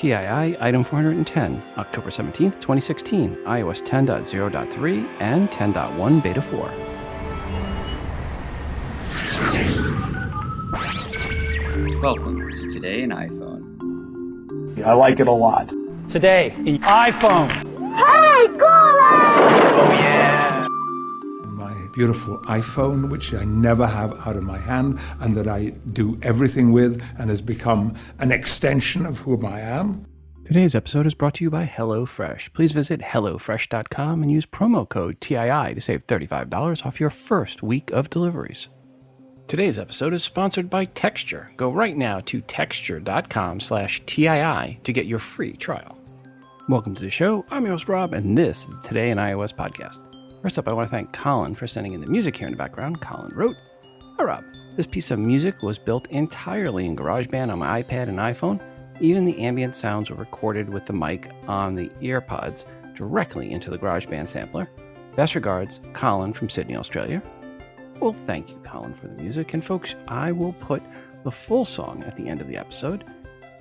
TII Item 410, October 17th, 2016, iOS 10.0.3 and 10.1 Beta 4. Welcome to Today in iPhone. I like it a lot. Today in iPhone. Hey, Google! Oh, yeah. My beautiful iPhone, which I never have out of my hand and that I do everything with and has become an extension of who I am. Today's episode is brought to you by HelloFresh. Please visit HelloFresh.com and use promo code TII to save $35 off your first week of deliveries. Today's episode is sponsored by Texture. Go right now to texture.com/TII to get your free trial. Welcome to the show. I'm your host, Rob, and this is the Today in iOS podcast. First up, I want to thank Colin for sending in the music here in the background. Colin wrote, "Hi, Rob. This piece of music was built entirely in GarageBand on my iPad and iPhone. Even the ambient sounds were recorded with the mic on the earpods directly into the GarageBand sampler. Best regards, Colin from Sydney, Australia." Well, thank you, Colin, for the music. And folks, I will put the full song at the end of the episode.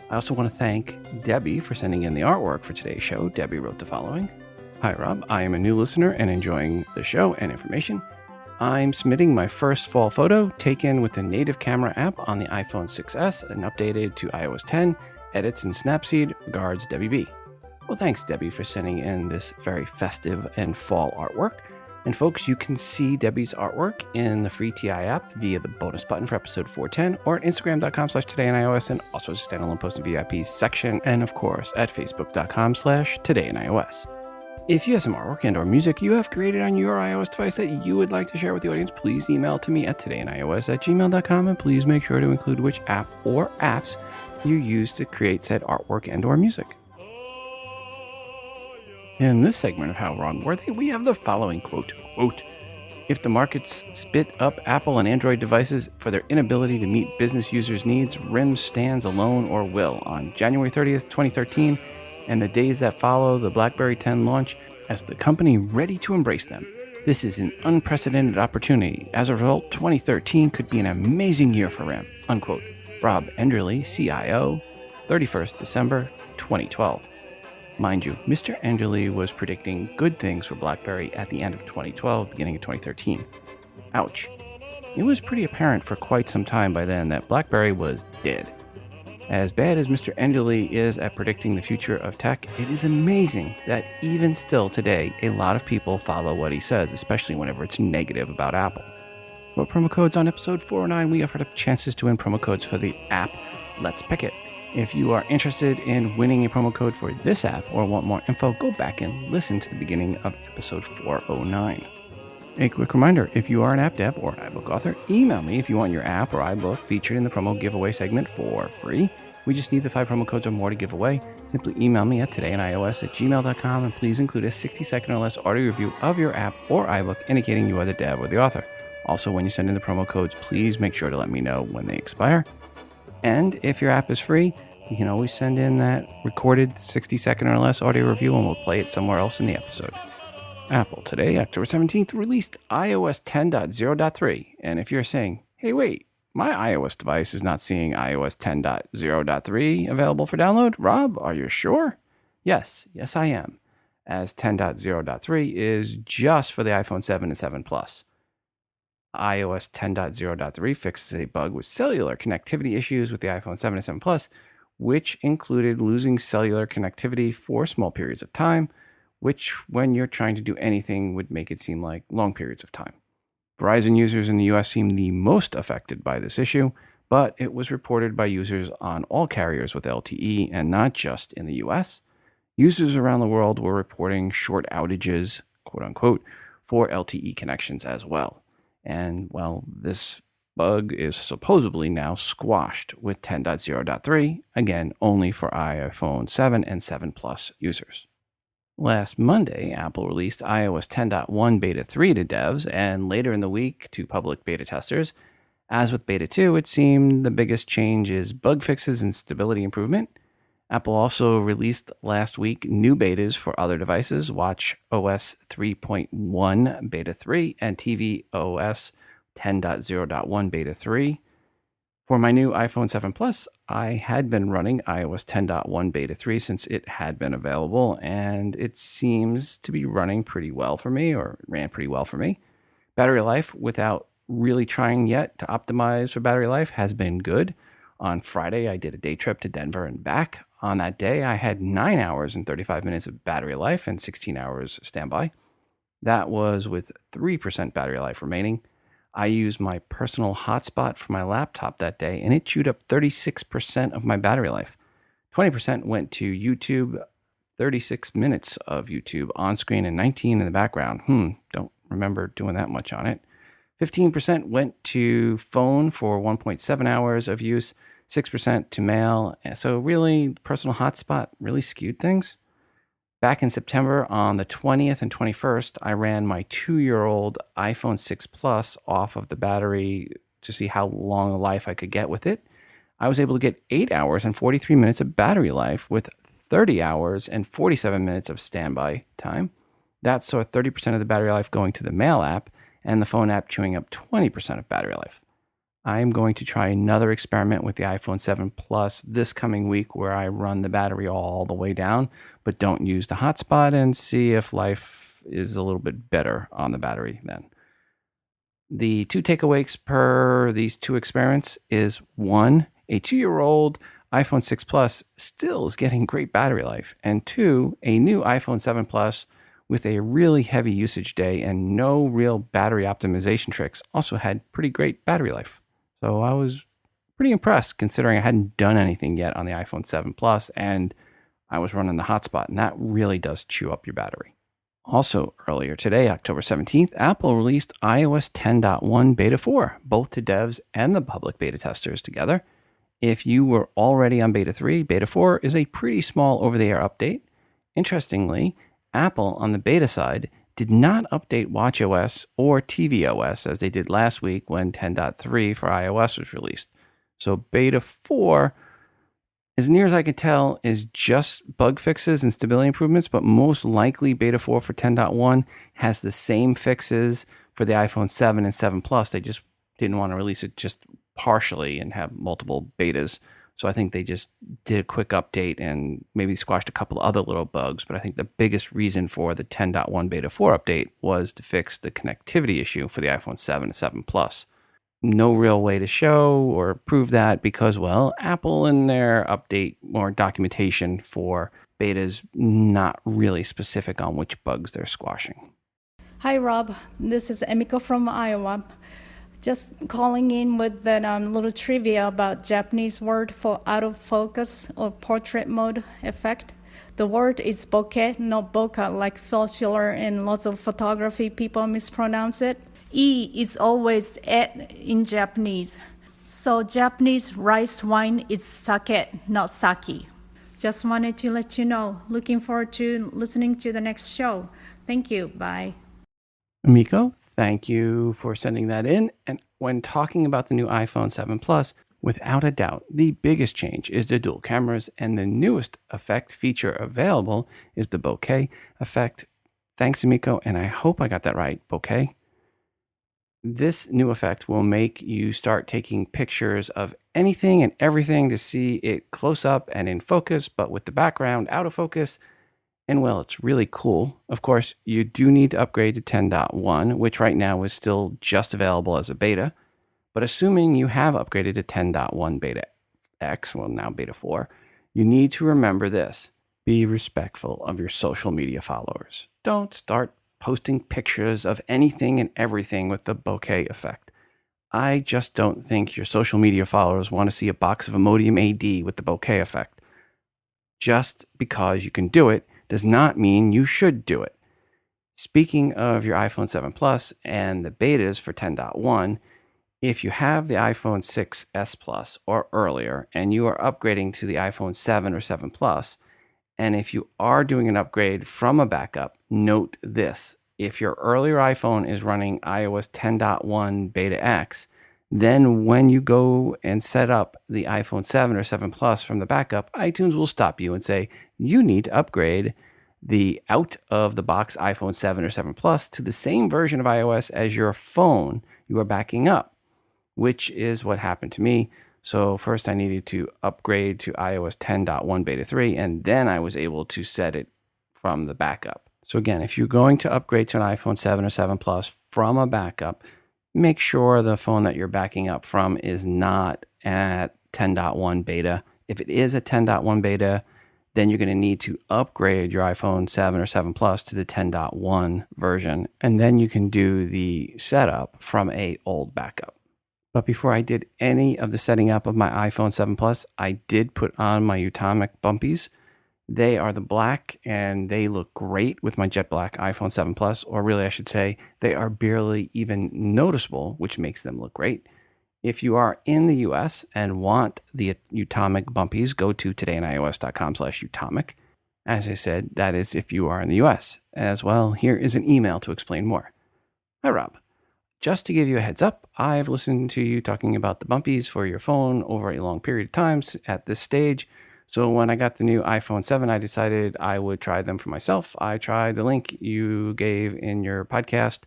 I also want to thank Debbie for sending in the artwork for today's show. Debbie wrote the following. "Hi, Rob. I am a new listener and enjoying the show and information. I'm submitting my first fall photo taken with the native camera app on the iPhone 6S and updated to iOS 10. Edits in Snapseed. Regards, Debbie B." Well, thanks, Debbie, for sending in this very festive and fall artwork. And folks, you can see Debbie's artwork in the free TI app via the bonus button for episode 410 or at Instagram.com/TodayInIOS and also as a standalone post in VIP section and of course at Facebook.com/TodayInIOS. If you have some artwork and or music you have created on your iOS device that you would like to share with the audience, please email to me at todayinios@gmail.com and please make sure to include which app or apps you use to create said artwork and or music. In this segment of How Wrong Were They, we have the following quote, "If the markets spit up Apple and Android devices for their inability to meet business users' needs, RIM stands alone or will on January 30th, 2013, and the days that follow the BlackBerry 10 launch as the company ready to embrace them. This is an unprecedented opportunity. As a result, 2013 could be an amazing year for RIM." Unquote. Rob Enderle, CIO, 31st December, 2012. Mind you, Mr. Enderle was predicting good things for BlackBerry at the end of 2012, beginning of 2013. Ouch. It was pretty apparent for quite some time by then that BlackBerry was dead. As bad as Mr. Enderle is at predicting the future of tech, it is amazing that even still today, a lot of people follow what he says, especially whenever it's negative about Apple. For promo codes on episode 409, we offered up chances to win promo codes for the app Let's Pick It. If you are interested in winning a promo code for this app or want more info, go back and listen to the beginning of episode 409. A quick reminder, if you are an app dev or iBook author, email me if you want your app or iBook featured in the promo giveaway segment for free. We just need the 5 promo codes or more to give away. Simply email me at todayinios@gmail.com and please include a 60-second or less audio review of your app or iBook indicating you are the dev or the author. Also, when you send in the promo codes, please make sure to let me know when they expire. And if your app is free, you can always send in that recorded 60-second or less audio review and we'll play it somewhere else in the episode. Apple today, October 17th, released iOS 10.0.3. And if you're saying, hey, wait, my iOS device is not seeing iOS 10.0.3 available for download, Rob, are you sure? Yes, I am, as 10.0.3 is just for the iPhone 7 and 7 Plus. iOS 10.0.3 fixes a bug with cellular connectivity issues with the iPhone 7 and 7 Plus, which included losing cellular connectivity for small periods of time, which, when you're trying to do anything, would make it seem like long periods of time. Verizon users in the US seem the most affected by this issue, but it was reported by users on all carriers with LTE and not just in the US. Users around the world were reporting short outages, quote unquote, for LTE connections as well. And, well, this bug is supposedly now squashed with 10.0.3, again, only for iPhone 7 and 7 Plus users. Last Monday, Apple released iOS 10.1 Beta 3 to devs and later in the week to public beta testers. As with Beta 2, it seemed the biggest change is bug fixes and stability improvement. Apple also released last week new betas for other devices, Watch OS 3.1 Beta 3 and TV OS 10.0.1 Beta 3. For my new iPhone 7 Plus, I had been running iOS 10.1 Beta 3 since it had been available, and it seems to be running pretty well for me, or it ran pretty well for me. Battery life, without really trying yet to optimize for battery life, has been good. On Friday, I did a day trip to Denver and back. On that day, I had 9 hours and 35 minutes of battery life and 16 hours standby. That was with 3% battery life remaining. I used my personal hotspot for my laptop that day, and it chewed up 36% of my battery life. 20% went to YouTube, 36 minutes of YouTube on screen and 19 in the background. Don't remember doing that much on it. 15% went to phone for 1.7 hours of use, 6% to mail. So really, personal hotspot really skewed things. Back in September, on the 20th and 21st, I ran my 2-year-old iPhone 6 Plus off of the battery to see how long a life I could get with it. I was able to get 8 hours and 43 minutes of battery life with 30 hours and 47 minutes of standby time. That saw 30% of the battery life going to the Mail app and the phone app chewing up 20% of battery life. I'm going to try another experiment with the iPhone 7 Plus this coming week where I run the battery all the way down, but don't use the hotspot, and see if life is a little bit better on the battery then. The 2 takeaways per these 2 experiments is 1, a 2-year-old iPhone 6 Plus still is getting great battery life, and 2, a new iPhone 7 Plus with a really heavy usage day and no real battery optimization tricks also had pretty great battery life. So I was pretty impressed considering I hadn't done anything yet on the iPhone 7 Plus and I was running the hotspot, and that really does chew up your battery. Also, earlier today, October 17th, Apple released iOS 10.1 Beta 4, both to devs and the public beta testers together. If you were already on Beta 3, Beta 4 is a pretty small over-the-air update. Interestingly, Apple on the beta side did not update watchOS or tvOS as they did last week when 10.3 for iOS was released. So Beta 4, as near as I can tell, is just bug fixes and stability improvements, but most likely Beta 4 for 10.1 has the same fixes for the iPhone 7 and 7 Plus. They just didn't want to release it just partially and have multiple betas. So I think they just did a quick update and maybe squashed a couple of other little bugs. But I think the biggest reason for the 10.1 Beta 4 update was to fix the connectivity issue for the iPhone 7 and 7 Plus. No real way to show or prove that because, well, Apple in their update or documentation for betas not really specific on which bugs they're squashing. Hi, Rob. This is Emiko from Iowa. Just calling in with that little trivia about Japanese word for autofocus or portrait mode effect. The word is bokeh, not bokeh, like cellular, and lots of photography people mispronounce it. E is always et in Japanese. So Japanese rice wine is sake, not sake. Just wanted to let you know. Looking forward to listening to the next show. Thank you. Bye. Miko, thank you for sending that in. And when talking about the new iPhone 7 Plus, without a doubt, the biggest change is the dual cameras, and the newest effect feature available is the bokeh effect. Thanks, Miko, and I hope I got that right, bokeh. This new effect will make you start taking pictures of anything and everything to see it close up and in focus, but with the background out of focus. And well, it's really cool. Of course, you do need to upgrade to 10.1, which right now is still just available as a beta. But assuming you have upgraded to 10.1 Beta X, well, now Beta 4, you need to remember this. Be respectful of your social media followers. Don't start posting pictures of anything and everything with the bokeh effect. I just don't think your social media followers want to see a box of Imodium AD with the bokeh effect. Just because you can do it does not mean you should do it. Speaking of your iPhone 7 Plus and the betas for 10.1, if you have the iPhone 6s Plus or earlier and you are upgrading to the iPhone 7 or 7 Plus, and if you are doing an upgrade from a backup, note this. If your earlier iPhone is running iOS 10.1 Beta X, then when you go and set up the iPhone 7 or 7 Plus from the backup, iTunes will stop you and say, you need to upgrade the out-of-the-box iPhone 7 or 7 Plus to the same version of iOS as your phone you are backing up, which is what happened to me. So first I needed to upgrade to iOS 10.1 beta 3, and then I was able to set it from the backup. So again, if you're going to upgrade to an iPhone 7 or 7 Plus from a backup, make sure the phone that you're backing up from is not at 10.1 beta. If it is at 10.1 beta, then you're going to need to upgrade your iPhone 7 or 7 Plus to the 10.1 version, and then you can do the setup from a old backup. But before I did any of the setting up of my iPhone 7 Plus, I did put on my Utomic bumpies. They are the black, and they look great with my jet black iPhone 7 Plus, or really I should say they are barely even noticeable, which makes them look great. If you are in the US and want the Utomic bumpies, go to todayinios.com/Utomic. As I said, that is if you are in the US. As well, here is an email to explain more. Hi, Rob. Just to give you a heads up, I've listened to you talking about the bumpies for your phone over a long period of time at this stage. So when I got the new iPhone 7, I decided I would try them for myself. I tried the link you gave in your podcast,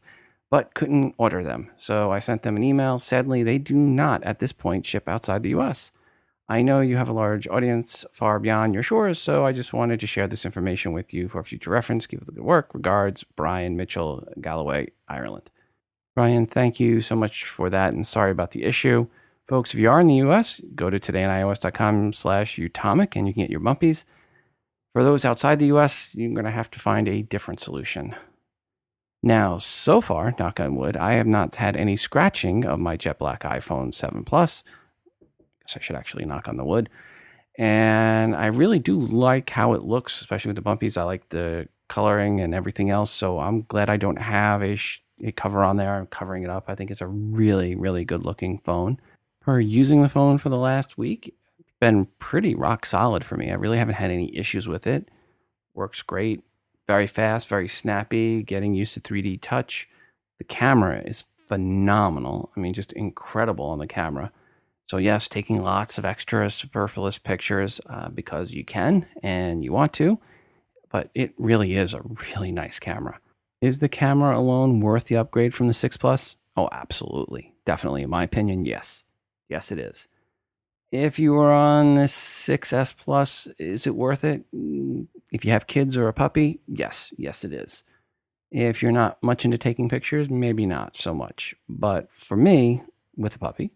but couldn't order them. So I sent them an email. Sadly, they do not at this point ship outside the US. I know you have a large audience far beyond your shores, so I just wanted to share this information with you for future reference. Keep up the good work. Regards, Brian Mitchell, Galloway, Ireland. Brian, thank you so much for that, and sorry about the issue. Folks, if you are in the US, go to todayinios.com/Utomic and you can get your bumpies. For those outside the US, you're going to have to find a different solution. Now, so far, knock on wood, I have not had any scratching of my jet black iPhone 7 Plus. I guess I should actually knock on the wood. And I really do like how it looks, especially with the bumpies. I like the coloring and everything else. So I'm glad I don't have a cover on there. I'm covering it up. I think it's a really, really good looking phone. For using the phone for the last week, it's been pretty rock solid for me. I really haven't had any issues with it. Works great. Very fast, very snappy, getting used to 3D touch. The camera is phenomenal. I mean, just incredible on the camera. So yes, taking lots of extra superfluous pictures because you can and you want to, but it really is a really nice camera. Is the camera alone worth the upgrade from the 6 Plus? Oh, absolutely. Definitely, in my opinion, yes. Yes, it is. If you are on the 6S Plus, is it worth it? If you have kids or a puppy, yes, it is. If you're not much into taking pictures, maybe not so much. But for me, with a puppy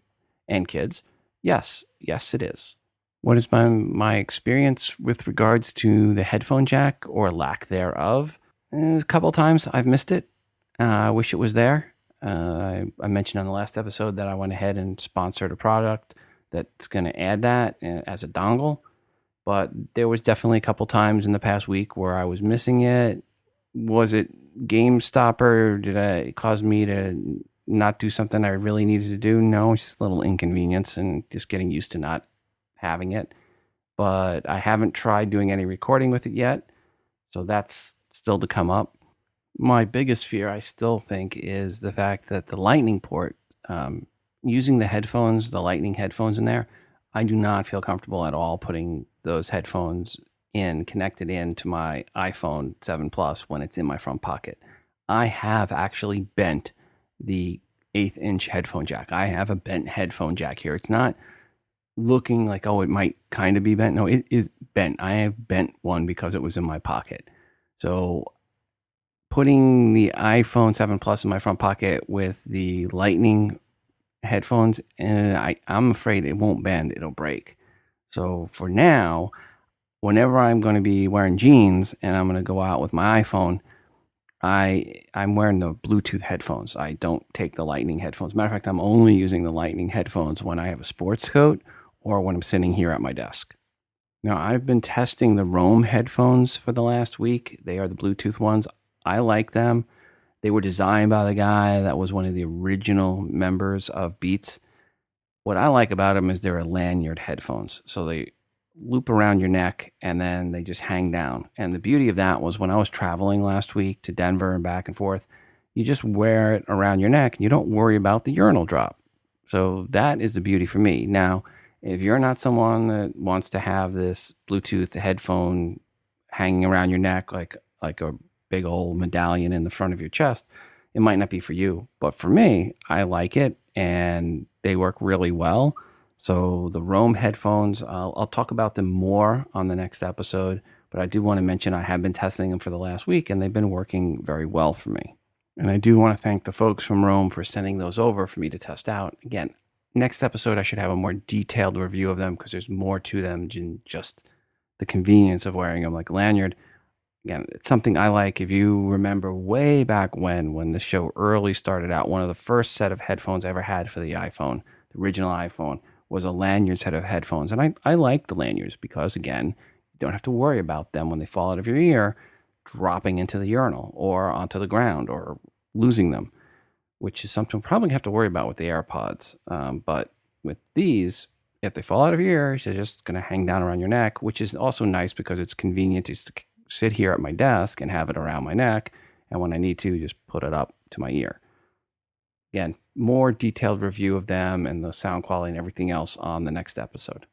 and kids, yes, it is. What is my experience with regards to the headphone jack or lack thereof? A couple times I've missed it. I wish it was there. I mentioned on the last episode that I went ahead and sponsored a product that's going to add that as a dongle. But there was definitely a couple times in the past week where I was missing it. Was it game stopper? Did it cause me to not do something I really needed to do? No, it's just a little inconvenience and just getting used to not having it. But I haven't tried doing any recording with it yet. So that's still to come up. My biggest fear, I still think, is the fact that the lightning port, using the lightning headphones in there, I do not feel comfortable at all putting those headphones connected into my iPhone 7 Plus when it's in my front pocket. I have actually bent the 1/8-inch headphone jack. I have a bent headphone jack here. It's not looking like, oh, it might kind of be bent. No, it is bent. I have bent one because it was in my pocket. So putting the iPhone 7 Plus in my front pocket with the lightning headphones, I'm afraid it won't bend. It'll break. So for now, whenever I'm going to be wearing jeans and I'm going to go out with my iPhone, I'm wearing the Bluetooth headphones. I don't take the lightning headphones. Matter of fact, I'm only using the lightning headphones when I have a sports coat or when I'm sitting here at my desk. Now, I've been testing the Roam headphones for the last week. They are the Bluetooth ones. I like them. They were designed by the guy that was one of the original members of Beats. What I like about them is they're a lanyard headphones. So they loop around your neck and then they just hang down. And the beauty of that was when I was traveling last week to Denver and back and forth, you just wear it around your neck and you don't worry about the urinal drop. So that is the beauty for me. Now, if you're not someone that wants to have this Bluetooth headphone hanging around your neck like a big old medallion in the front of your chest, it might not be for you. But for me, I like it and they work really well. So the Roam headphones, I'll talk about them more on the next episode, but I do want to mention I have been testing them for the last week and they've been working very well for me. And I do want to thank the folks from Roam for sending those over for me to test out. Again, next episode I should have a more detailed review of them because there's more to them than just the convenience of wearing them like a lanyard. Again, it's something I like. If you remember way back when the show early started out, one of the first set of headphones I ever had for the iPhone, the original iPhone, was a lanyard set of headphones. And I like the lanyards because, again, you don't have to worry about them when they fall out of your ear dropping into the urinal or onto the ground or losing them, which is something we'll probably have to worry about with the AirPods. But with these, if they fall out of your ear, they're just going to hang down around your neck, which is also nice because it's convenient to sit here at my desk and have it around my neck. And when I need to, just put it up to my ear. Again, more detailed review of them and the sound quality and everything else on the next episode.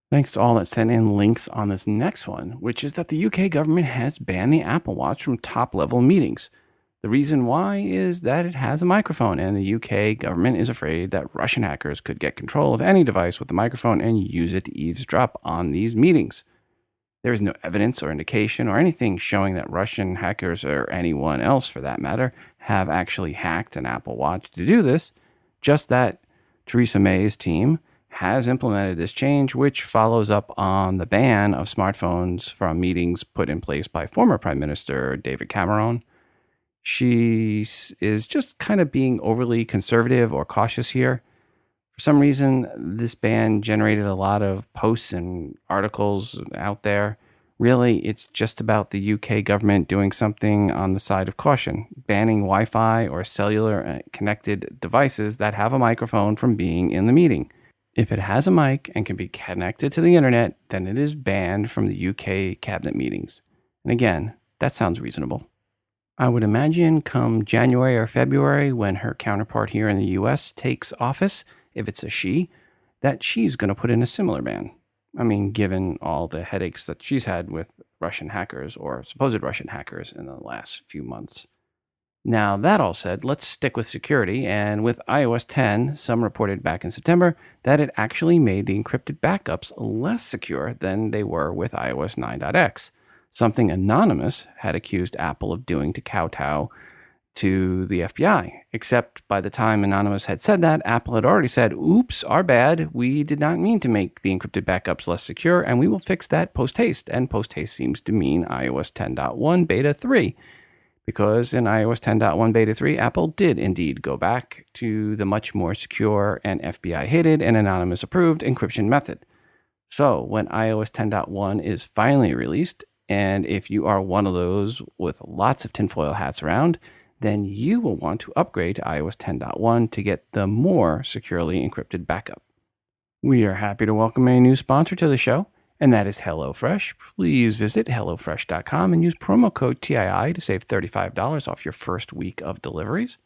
Thanks to all that sent in links on this next one, which is that the UK government has banned the Apple Watch from top-level meetings. The reason why is that it has a microphone, and the UK government is afraid that Russian hackers could get control of any device with a microphone and use it to eavesdrop on these meetings. There is no evidence or indication or anything showing that Russian hackers, or anyone else for that matter, have actually hacked an Apple Watch to do this, just that Theresa May's team has implemented this change, which follows up on the ban of smartphones from meetings put in place by former Prime Minister David Cameron. She is just kind of being overly conservative or cautious here. For some reason, this ban generated a lot of posts and articles out there. Really, it's just about the UK government doing something on the side of caution, banning Wi-Fi or cellular connected devices that have a microphone from being in the meeting. If it has a mic and can be connected to the internet, then it is banned from the UK cabinet meetings. And again, that sounds reasonable. I would imagine come January or February, when her counterpart here in the US takes office, if it's a she, that she's going to put in a similar ban. I mean, given all the headaches that she's had with Russian hackers or supposed Russian hackers in the last few months. Now, that all said, let's stick with security. And with iOS 10, some reported back in September that it actually made the encrypted backups less secure than they were with iOS 9.x, something Anonymous had accused Apple of doing to kowtow to the FBI. Except by the time Anonymous had said that, Apple had already said, oops, our bad. We did not mean to make the encrypted backups less secure, and we will fix that post-haste. And post-haste seems to mean iOS 10.1 Beta 3. Because in iOS 10.1 Beta 3, Apple did indeed go back to the much more secure and FBI-hated and Anonymous-approved encryption method. So when iOS 10.1 is finally released, and if you are one of those with lots of tinfoil hats around, then you will want to upgrade to iOS 10.1 to get the more securely encrypted backup. We are happy to welcome a new sponsor to the show, and that is HelloFresh. Please visit HelloFresh.com and use promo code TII to save $35 off your first week of deliveries.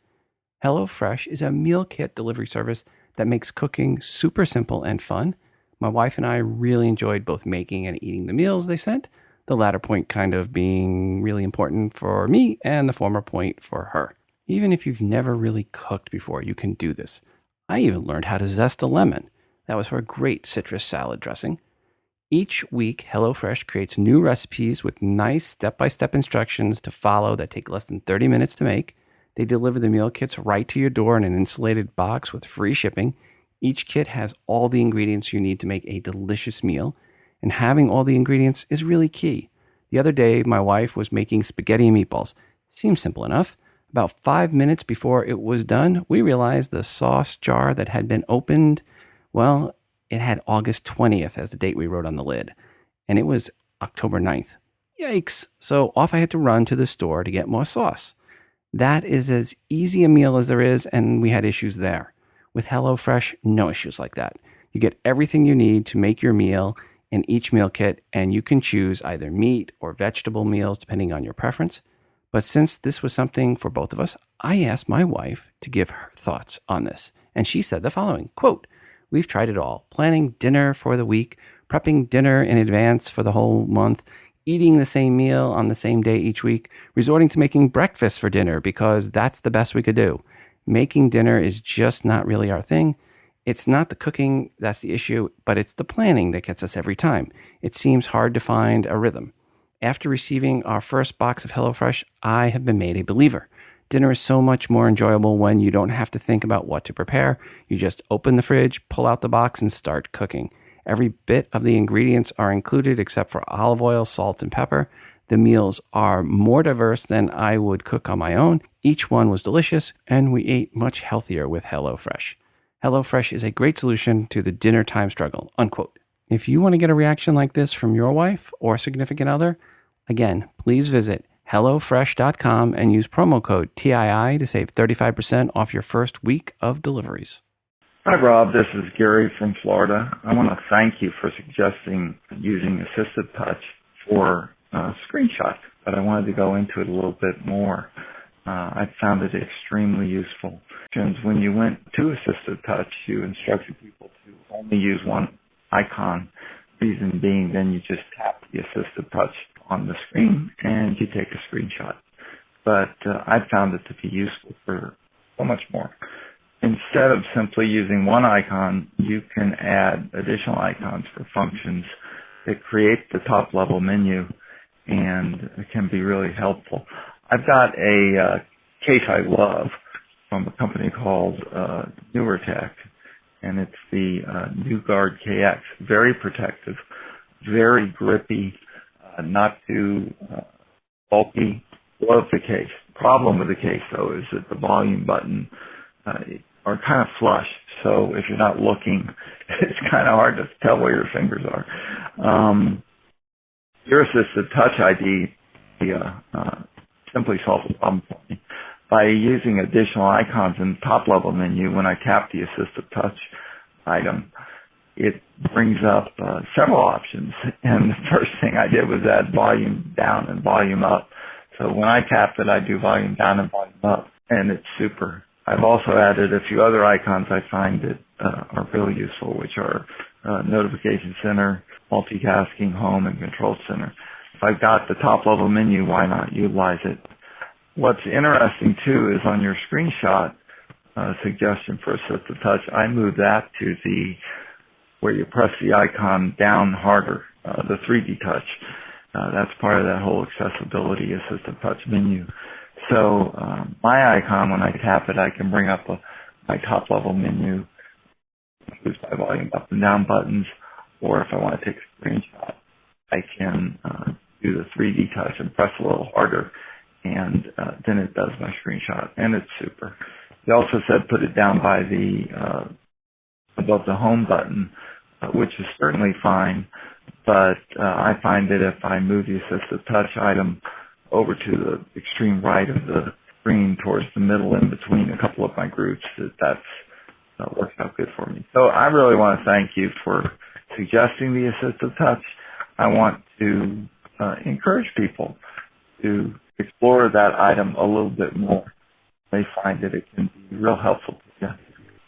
HelloFresh is a meal kit delivery service that makes cooking super simple and fun. My wife and I really enjoyed both making and eating the meals they sent, the latter point kind of being really important for me and the former point for her. Even if you've never really cooked before, you can do this. I even learned how to zest a lemon. That was for a great citrus salad dressing. Each week, HelloFresh creates new recipes with nice step-by-step instructions to follow that take less than 30 minutes to make. They deliver the meal kits right to your door in an insulated box with free shipping. Each kit has all the ingredients you need to make a delicious meal, and having all the ingredients is really key. The other day, my wife was making spaghetti and meatballs. Seems simple enough. About 5 minutes before it was done, we realized the sauce jar that had been opened, well, it had August 20th as the date we wrote on the lid, and it was October 9th. Yikes. So off I had to run to the store to get more sauce. That is as easy a meal as there is, and we had issues there. With HelloFresh, no issues like that. You get everything you need to make your meal in each meal kit, and you can choose either meat or vegetable meals depending on your preference. But since this was something for both of us, I asked my wife to give her thoughts on this, and she said the following, quote, "We've tried it all, planning dinner for the week, prepping dinner in advance for the whole month, eating the same meal on the same day each week, resorting to making breakfast for dinner because that's the best we could do. Making dinner is just not really our thing. It's not the cooking that's the issue, but it's the planning that gets us every time. It seems hard to find a rhythm. After receiving our first box of HelloFresh, I have been made a believer. Dinner is so much more enjoyable when you don't have to think about what to prepare. You just open the fridge, pull out the box, and start cooking. Every bit of the ingredients are included except for olive oil, salt, and pepper. The meals are more diverse than I would cook on my own. Each one was delicious, and we ate much healthier with HelloFresh. HelloFresh is a great solution to the dinner time struggle, unquote. If you want to get a reaction like this from your wife or significant other, again, please visit HelloFresh.com and use promo code TII to save 35% off your first week of deliveries. Hi, Rob. This is Gary from Florida. I want to thank you for suggesting using assistive touch for screenshots, but I wanted to go into it a little bit more. I found it extremely useful. When you went to assistive touch, you instructed people to only use one icon. Reason being, then you just tap the assistive touch on the screen and you take a screenshot. But I found it to be useful for so much more. Instead of simply using one icon, you can add additional icons for functions that create the top level menu, and it can be really helpful. I've got a case I love from a company called NewerTech, and it's the New Guard KX. Very protective, very grippy, not too bulky. Love the case. Problem with the case, though, is that the volume button are kind of flush. So if you're not looking, it's kind of hard to tell where your fingers are. Your assistive touch ID simply solves the problem for me. By using additional icons in the top level menu, when I tap the assistive touch item, it brings up several options. And the first thing I did was add volume down and volume up. So when I tap it, I do volume down and volume up, and it's super. I've also added a few other icons I find that are really useful, which are Notification Center, Multitasking, Home, and Control Center. If I've got the top level menu, why not utilize it? What's interesting too is on your screenshot suggestion for assistive touch, I move that to where you press the icon down harder, the 3D touch. That's part of that whole accessibility assistive touch menu. So my icon, when I tap it, I can bring up my top level menu, use my volume up and down buttons, or if I want to take a screenshot, I can do the 3D touch and press a little harder, and then it does my screenshot, and it's super. They also said put it down by above the home button, which is certainly fine, but I find that if I move the assistive touch item over to the extreme right of the screen towards the middle in between a couple of my groups, that works out good for me. So I really want to thank you for suggesting the assistive touch. I want to encourage people to explore that item a little bit more. They find that it can be real helpful to you.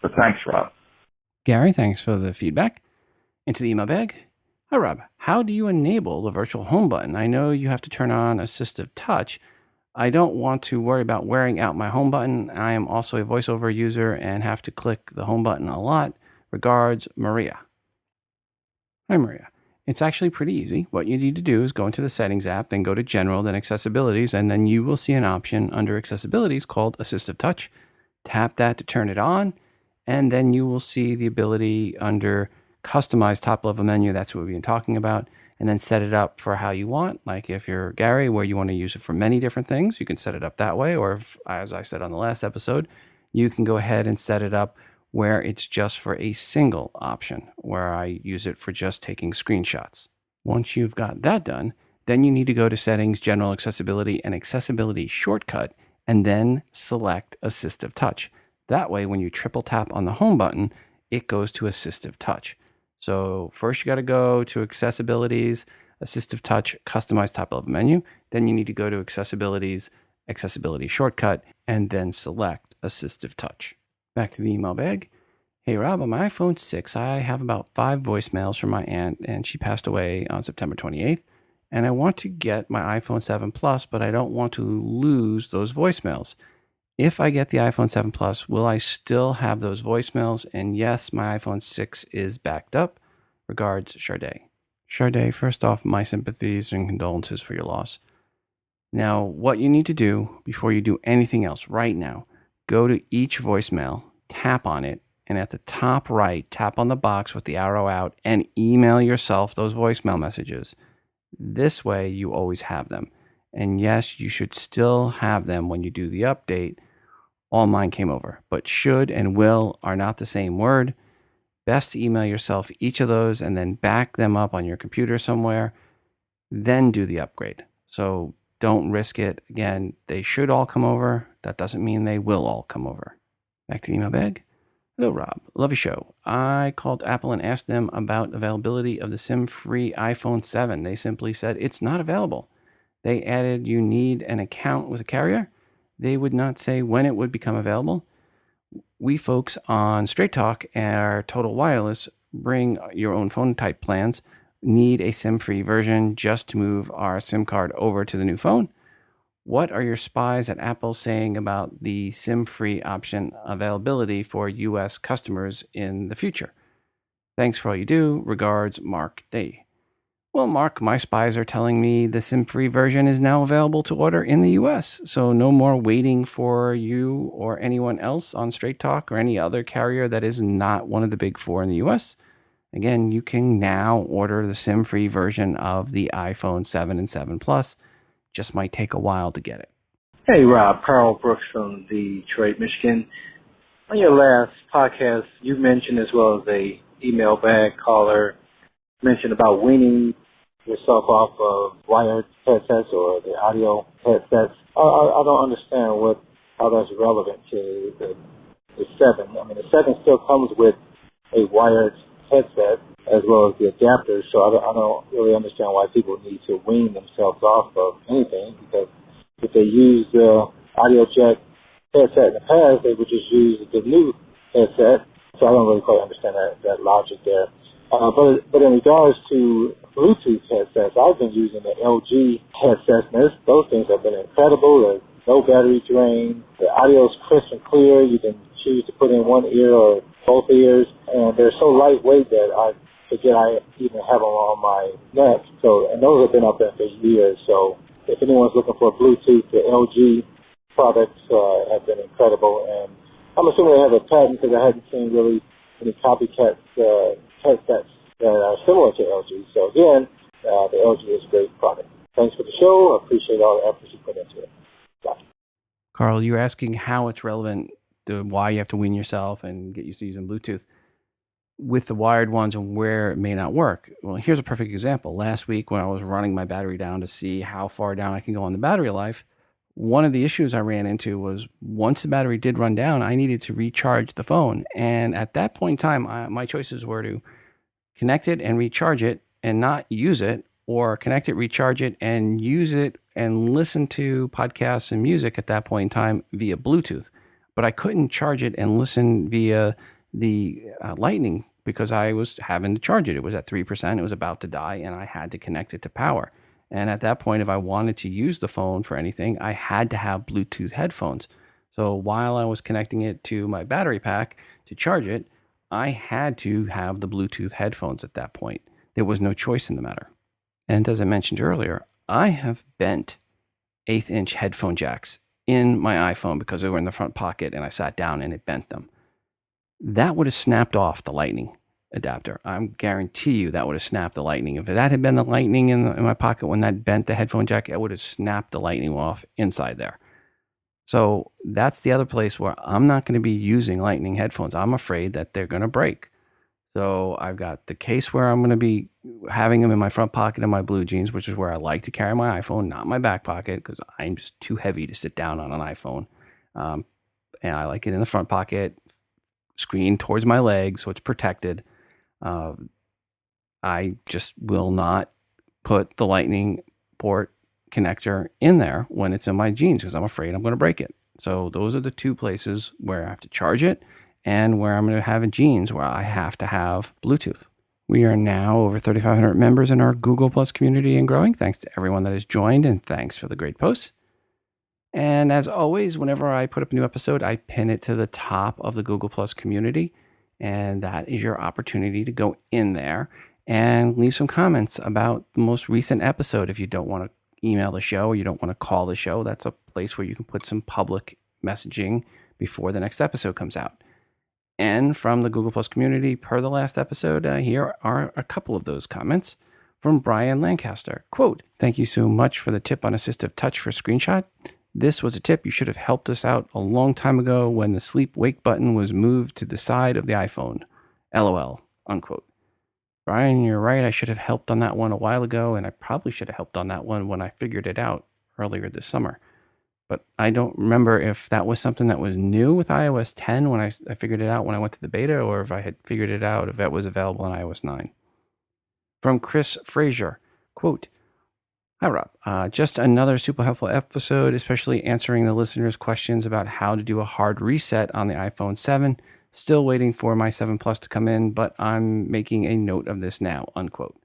So thanks, Rob. Gary, thanks for the feedback. Into the email bag. Hi, Rob. How do you enable the virtual home button? I know you have to turn on assistive touch. I don't want to worry about wearing out my home button. I am also a voiceover user and have to click the home button a lot. Regards, Maria. Hi, Maria. It's actually pretty easy. What you need to do is go into the Settings app, then go to General, then Accessibilities, and then you will see an option under Accessibilities called Assistive Touch. Tap that to turn it on, and then you will see the ability under Customize Top Level Menu. That's what we've been talking about. And then set it up for how you want. Like if you're Gary, where you want to use it for many different things, you can set it up that way. Or if, as I said on the last episode, you can go ahead and set it up where it's just for a single option, where I use it for just taking screenshots. Once you've got that done, then you need to go to Settings, General Accessibility, and Accessibility Shortcut, and then select Assistive Touch. That way, when you triple tap on the home button, it goes to Assistive Touch. So first you got to go to Accessibilities, Assistive Touch, Customize Top Level Menu. Then you need to go to Accessibilities, Accessibility Shortcut, and then select Assistive Touch. Back to the email bag. Hey Rob, on my iPhone 6, I have about 5 voicemails from my aunt, and she passed away on September 28th. And I want to get my iPhone 7 Plus, but I don't want to lose those voicemails. If I get the iPhone 7 Plus, will I still have those voicemails? And yes, my iPhone 6 is backed up. Regards, Sade. Sade, first off, my sympathies and condolences for your loss. Now, what you need to do before you do anything else right now, go to each voicemail, tap on it, and at the top right, tap on the box with the arrow out and email yourself those voicemail messages. This way, you always have them. And yes, you should still have them when you do the update. All mine came over, but should and will are not the same word. Best to email yourself each of those and then back them up on your computer somewhere, then do the upgrade. So don't risk it. Again, they should all come over. That doesn't mean they will all come over. Back to the email bag. Hello, Rob. Love your show. I called Apple and asked them about availability of the SIM-free iPhone 7. They simply said it's not available. They added you need an account with a carrier. They would not say when it would become available. We folks on Straight Talk and our Total Wireless bring your own phone type plans, need a SIM-free version just to move our SIM card over to the new phone. What are your spies at Apple saying about the SIM-free option availability for U.S. customers in the future? Thanks for all you do. Regards, Mark Day. Well, Mark, my spies are telling me the SIM-free version is now available to order in the U.S., so no more waiting for you or anyone else on Straight Talk or any other carrier that is not one of the big four in the U.S. Again, you can now order the SIM-free version of the iPhone 7 and 7 Plus. Just might take a while to get it. Hey, Rob. Carl Brooks from Detroit, Michigan. On your last podcast, you mentioned, as well as a email bag caller, mentioned about weaning yourself off of wired headsets or the audio headsets. I don't understand how that's relevant to the 7. I mean, the 7 still comes with a wired headset as well as the adapters, so I don't really understand why people need to wean themselves off of anything, because if they use the audio jack headset in the past, they would just use the new headset. So I don't really quite understand that logic there. But in regards to Bluetooth headsets, I've been using the LG headsets, and those things have been incredible. There's no battery drain. The audio is crisp and clear. You can choose to put in one ear or both ears, and they're so lightweight that I forget I even have them on my neck. And those have been up there for years. So if anyone's looking for Bluetooth, the LG products have been incredible. And I'm assuming they have a patent, because I haven't seen really any copycat headsets that are similar to LG. So again, the LG is a great product. Thanks for the show. I appreciate all the efforts you put into it. Bye. Carl, you're asking how it's relevant to why you have to wean yourself and get used to using Bluetooth with the wired ones and where it may not work. Well, here's a perfect example. Last week when I was running my battery down to see how far down I can go on the battery life, one of the issues I ran into was once the battery did run down, I needed to recharge the phone. And at that point in time, my choices were to connect it and recharge it and not use it, or connect it, recharge it, and use it and listen to podcasts and music at that point in time via Bluetooth. But I couldn't charge it and listen via the Lightning because I was having to charge it. It was at 3%. It was about to die, and I had to connect it to power. And at that point, if I wanted to use the phone for anything, I had to have Bluetooth headphones. So while I was connecting it to my battery pack to charge it, I had to have the Bluetooth headphones at that point. There was no choice in the matter. And as I mentioned earlier, I have bent 1/8-inch headphone jacks in my iPhone because they were in the front pocket and I sat down and it bent them. That would have snapped off the Lightning adapter. I guarantee you that would have snapped the Lightning. If that had been the Lightning in my pocket when that bent the headphone jack, it would have snapped the Lightning off inside there. So that's the other place where I'm not going to be using Lightning headphones. I'm afraid that they're going to break. So I've got the case where I'm going to be having them in my front pocket of my blue jeans, which is where I like to carry my iPhone, not my back pocket, because I'm just too heavy to sit down on an iPhone. And I like it in the front pocket, screen towards my leg, so it's protected. I just will not put the Lightning port connector in there when it's in my jeans because I'm afraid I'm going to break it. So those are the two places where I have to charge it and where I'm going to have jeans where I have to have Bluetooth. We are now over 3,500 members in our Google Plus community and growing. Thanks to everyone that has joined, and thanks for the great posts. And as always, whenever I put up a new episode, I pin it to the top of the Google Plus community. And that is your opportunity to go in there and leave some comments about the most recent episode. If you don't want to email the show or you don't want to call the show, that's a place where you can put some public messaging before the next episode comes out. And from the Google Plus community, per the last episode, here are a couple of those comments from Brian Lancaster. Quote, "Thank you so much for the tip on assistive touch for screenshot. This was a tip you should have helped us out a long time ago when the sleep-wake button was moved to the side of the iPhone. LOL," unquote. Brian, you're right. I should have helped on that one a while ago, and I probably should have helped on that one when I figured it out earlier this summer. But I don't remember if that was something that was new with iOS 10 when I figured it out when I went to the beta, or if I had figured it out if it was available on iOS 9. From Chris Frazier, quote, "Hi, Rob. Just another super helpful episode, especially answering the listeners' questions about how to do a hard reset on the iPhone 7. Still waiting for my 7 Plus to come in, but I'm making a note of this now," unquote.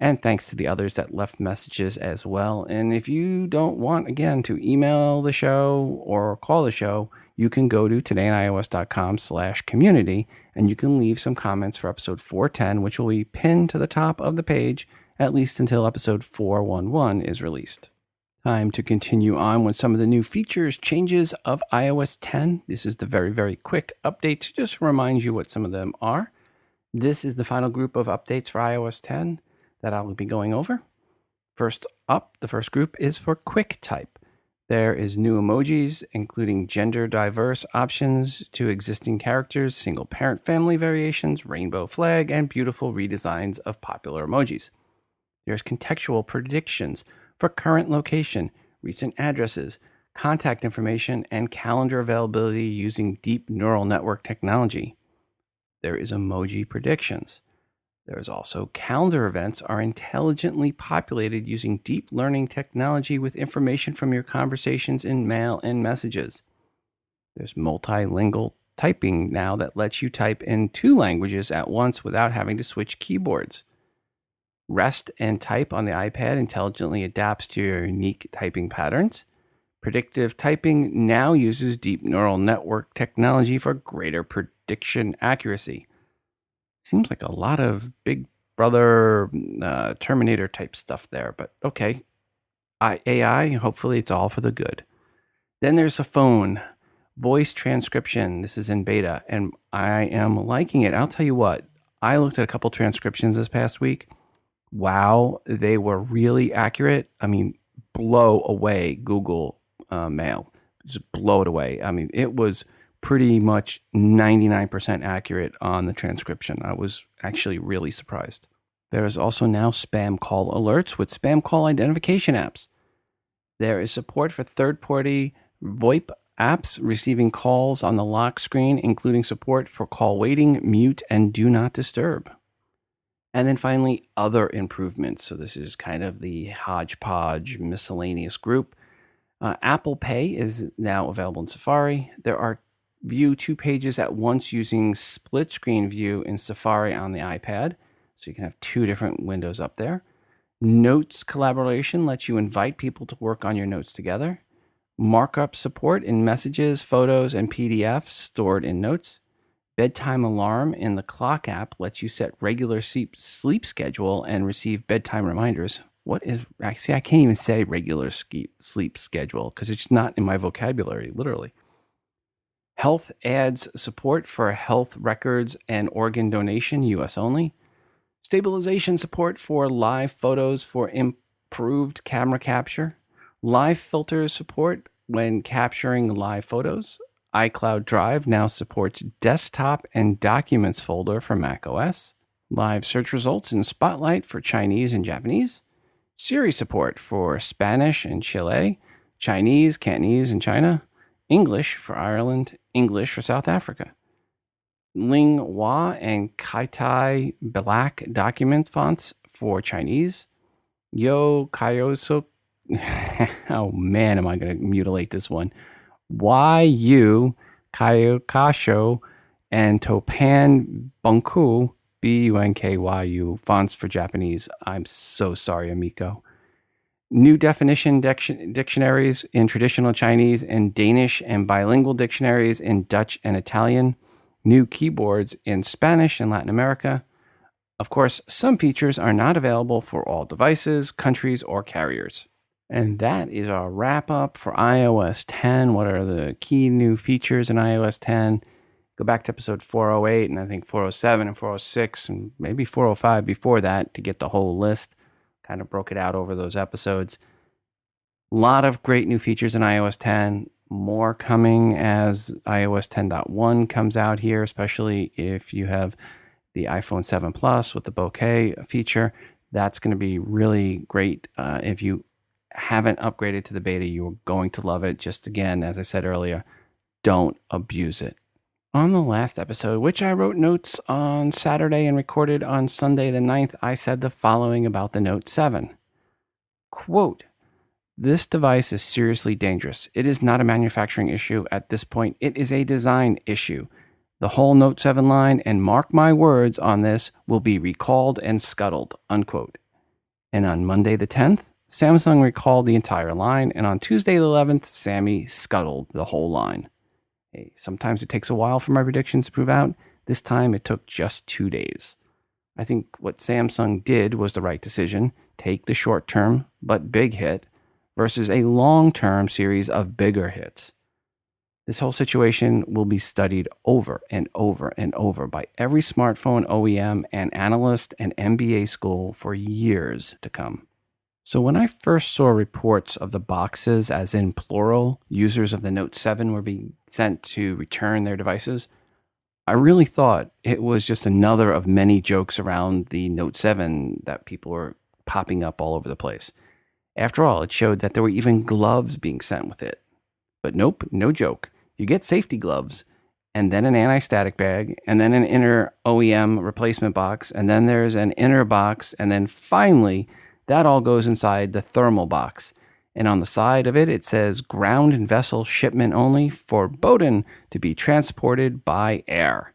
And thanks to the others that left messages as well. And if you don't want, again, to email the show or call the show, you can go to todayinios.com/community and you can leave some comments for episode 410, which will be pinned to the top of the page at least until episode 411 is released. Time to continue on with some of the new features, changes of iOS 10. This is the very, very quick update to just remind you what some of them are. This is the final group of updates for iOS 10 that I'll be going over. First up, the first group is for QuickType. There is new emojis, including gender diverse options to existing characters, single parent family variations, rainbow flag, and beautiful redesigns of popular emojis. There's contextual predictions for current location, recent addresses, contact information, and calendar availability using deep neural network technology. There is emoji predictions. There's also calendar events are intelligently populated using deep learning technology with information from your conversations in mail and messages. There's multilingual typing now that lets you type in 2 languages at once without having to switch keyboards. Rest and type on the iPad intelligently adapts to your unique typing patterns. Predictive typing now uses deep neural network technology for greater prediction accuracy. Seems like a lot of Big Brother Terminator type stuff there, but okay. AI, hopefully it's all for the good. Then there's a phone. Voice transcription. This is in beta, and I am liking it. I'll tell you what. I looked at a couple transcriptions this past week. Wow, they were really accurate. I mean, blow away Google Mail. Just blow it away. I mean, it was pretty much 99% accurate on the transcription. I was actually really surprised. There is also now spam call alerts with spam call identification apps. There is support for third-party VoIP apps receiving calls on the lock screen, including support for call waiting, mute, and do not disturb. And then finally, other improvements. So this is kind of the hodgepodge miscellaneous group. Apple Pay is now available in Safari. There are view 2 pages at once using split screen view in Safari on the iPad. So you can have 2 different windows up there. Notes collaboration lets you invite people to work on your notes together. Markup support in messages, photos, and PDFs stored in notes. Bedtime alarm in the Clock app lets you set regular sleep schedule and receive bedtime reminders. What is, actually, I can't even say regular sleep schedule because it's not in my vocabulary, literally. Health adds support for health records and organ donation, US only. Stabilization support for live photos for improved camera capture. Live filters support when capturing live photos. iCloud Drive now supports desktop and documents folder for macOS. Live search results in Spotlight for Chinese and Japanese. Siri support for Spanish and Chile, Chinese, Cantonese, and China. English for Ireland, English for South Africa. Linghua and Kaitai Black document fonts for Chinese. Yo Kaiosuk. Oh man, am I going to mutilate this one. YU Kaiokasho and Topan Bunku BUNKYU fonts for Japanese. I'm so sorry, Amiko. new definition dictionaries in traditional Chinese and Danish, and bilingual dictionaries in Dutch and Italian, new keyboards in Spanish and Latin America. Of course, some features are not available for all devices, countries, or carriers. And that is our wrap up for iOS 10. What are the key new features in iOS 10? Go back to episode 408 and I think 407 and 406 and maybe 405 before that to get the whole list. Kind of broke it out over those episodes. A lot of great new features in iOS 10. More coming as iOS 10.1 comes out here, especially if you have the iPhone 7 Plus with the bokeh feature. That's going to be really great. If you haven't upgraded to the beta, you're going to love it. Just again, as I said earlier, don't abuse it. On the last episode, which I wrote notes on Saturday and recorded on Sunday the 9th, I said the following about the Note 7. Quote, "This device is seriously dangerous. It is not a manufacturing issue at this point. It is a design issue. The whole Note 7 line, and mark my words on this, will be recalled and scuttled," unquote. And on Monday the 10th, Samsung recalled the entire line, and on Tuesday the 11th, Sammy scuttled the whole line. Hey, sometimes it takes a while for my predictions to prove out. This time it took just 2 days. I think what Samsung did was the right decision. Take the short-term but big hit versus a long-term series of bigger hits. This whole situation will be studied over and over and over by every smartphone OEM and analyst and MBA school for years to come. So when I first saw reports of the boxes, as in plural, users of the Note 7 were being sent to return their devices, I really thought it was just another of many jokes around the Note 7 that people were popping up all over the place. After all, it showed that there were even gloves being sent with it. But nope, no joke. You get safety gloves, and then an anti-static bag, and then an inner OEM replacement box, and then there's an inner box, and then finally, that all goes inside the thermal box. And on the side of it, it says ground and vessel shipment only, forbidden to be transported by air.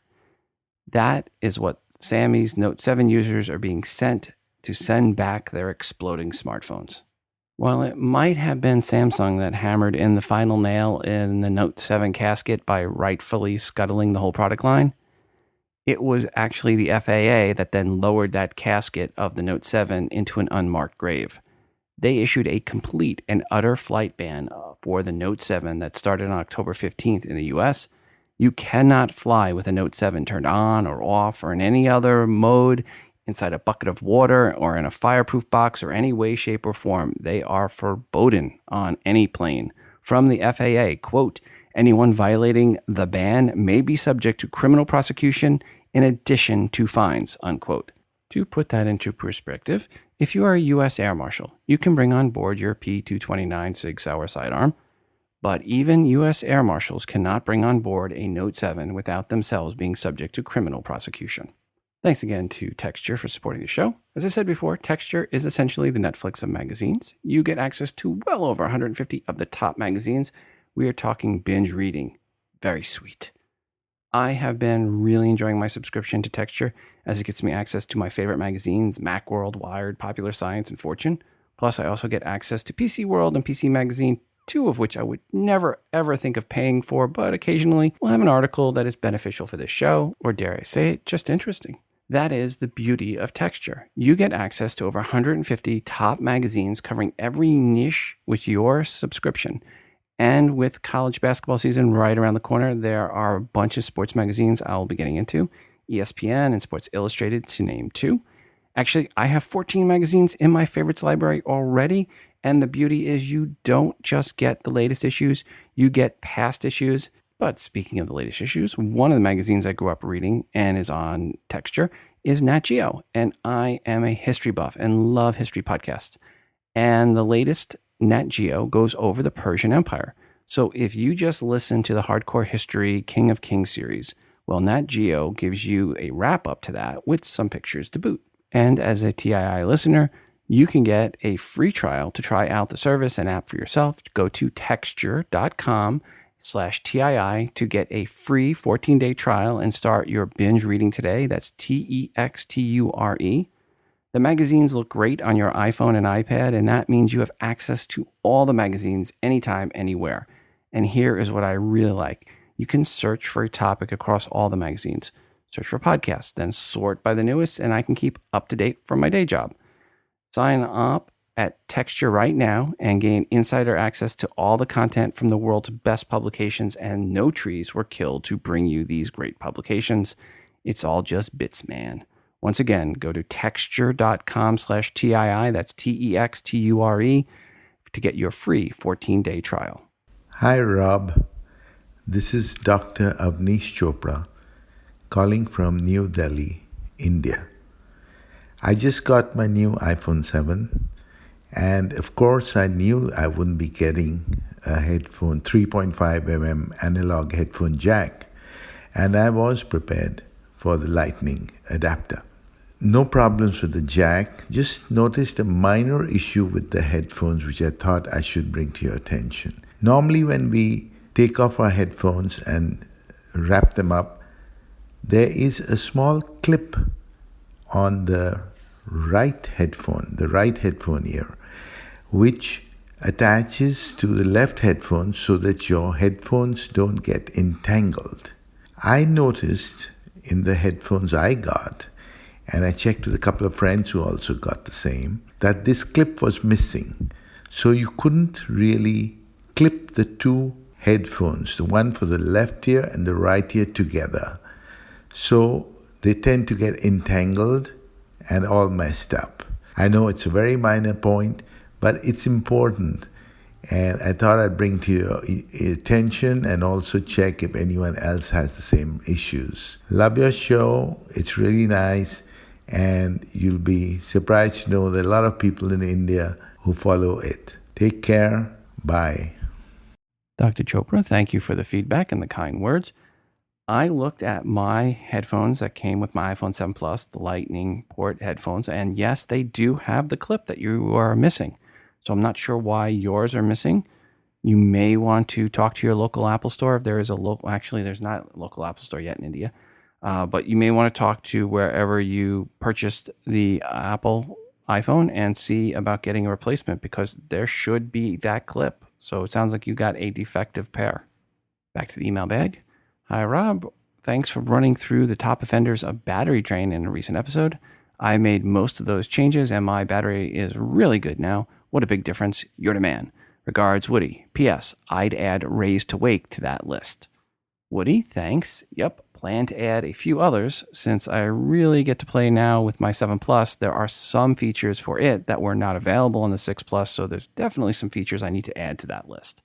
That is what Sammy's Note 7 users are being sent to send back their exploding smartphones. While it might have been Samsung that hammered in the final nail in the Note 7 casket by rightfully scuttling the whole product line, it was actually the FAA that then lowered that casket of the Note 7 into an unmarked grave. They issued a complete and utter flight ban for the Note 7 that started on October 15th in the US. You cannot fly with a Note 7 turned on or off or in any other mode, inside a bucket of water or in a fireproof box or any way, shape, or form. They are forbidden on any plane. From the FAA, quote, "Anyone violating the ban may be subject to criminal prosecution in addition to fines," unquote. To put that into perspective, if you are a U.S. Air Marshal, you can bring on board your P229 Sig Sauer sidearm, but even U.S. Air Marshals cannot bring on board a Note 7 without themselves being subject to criminal prosecution. Thanks again to Texture for supporting the show. As I said before, Texture is essentially the Netflix of magazines. You get access to well over 150 of the top magazines. We are talking binge reading. Very sweet. I have been really enjoying my subscription to Texture as it gets me access to my favorite magazines, Macworld, Wired, Popular Science, and Fortune. Plus, I also get access to PC World and PC Magazine, two of which I would never, ever think of paying for, but occasionally we'll have an article that is beneficial for this show, or dare I say it, just interesting. That is the beauty of Texture. You get access to over 150 top magazines covering every niche with your subscription. And with college basketball season right around the corner, there are a bunch of sports magazines I'll be getting into. ESPN and Sports Illustrated, to name two. Actually, I have 14 magazines in my favorites library already. And the beauty is you don't just get the latest issues, you get past issues. But speaking of the latest issues, one of the magazines I grew up reading and is on Texture is Nat Geo. And I am a history buff and love history podcasts. And the latest Nat Geo goes over the Persian Empire. So if you just listen to the Hardcore History King of Kings series, well, Nat Geo gives you a wrap up to that with some pictures to boot. And as a TII listener, you can get a free trial to try out the service and app for yourself. Go to texture.com/TII to get a free 14-day trial and start your binge reading today. That's TEXTURE. The magazines look great on your iPhone and iPad, and that means you have access to all the magazines anytime, anywhere. And here is what I really like. You can search for a topic across all the magazines. Search for podcasts, then sort by the newest, and I can keep up to date from my day job. Sign up at Texture right now and gain insider access to all the content from the world's best publications, and no trees were killed to bring you these great publications. It's all just bits, man. Once again, go to texture.com/TII, that's TEXTURE, to get your free 14-day trial. Hi, Rob. This is Dr. Avnish Chopra calling from New Delhi, India. I just got my new iPhone 7, and of course I knew I wouldn't be getting a headphone 3.5mm analog headphone jack, and I was prepared for the Lightning adapter. No problems with the jack, just noticed a minor issue with the headphones which I thought I should bring to your attention. Normally when we take off our headphones and wrap them up, there is a small clip on the right headphone ear, which attaches to the left headphone so that your headphones don't get entangled. I noticed in the headphones I got, and I checked with a couple of friends who also got the same, that this clip was missing. So you couldn't really clip the two headphones, the one for the left ear and the right ear together. So they tend to get entangled and all messed up. I know it's a very minor point, but it's important. And I thought I'd bring to your attention and also check if anyone else has the same issues. Love your show. It's really nice. And you'll be surprised to know that a lot of people in India who follow it. Take care. Bye. Dr. Chopra, thank you for the feedback and the kind words. I looked at my headphones that came with my iPhone 7 Plus, the Lightning port headphones, and yes, they do have the clip that you are missing. So I'm not sure why yours are missing. You may want to talk to your local Apple store if there is a local. Actually, there's not a local Apple store yet in India, but you may want to talk to wherever you purchased the Apple iPhone and see about getting a replacement, because there should be that clip. So it sounds like you got a defective pair. Back to the email bag. Hi, Rob. Thanks for running through the top offenders of battery drain in a recent episode. I made most of those changes and my battery is really good now. What a big difference. You're the man. Regards, Woody. P.S. I'd add Raise to Wake to that list. Woody, thanks. Yep, plan to add a few others. Since I really get to play now with my 7 Plus, there are some features for it that were not available on the 6 Plus, so there's definitely some features I need to add to that list.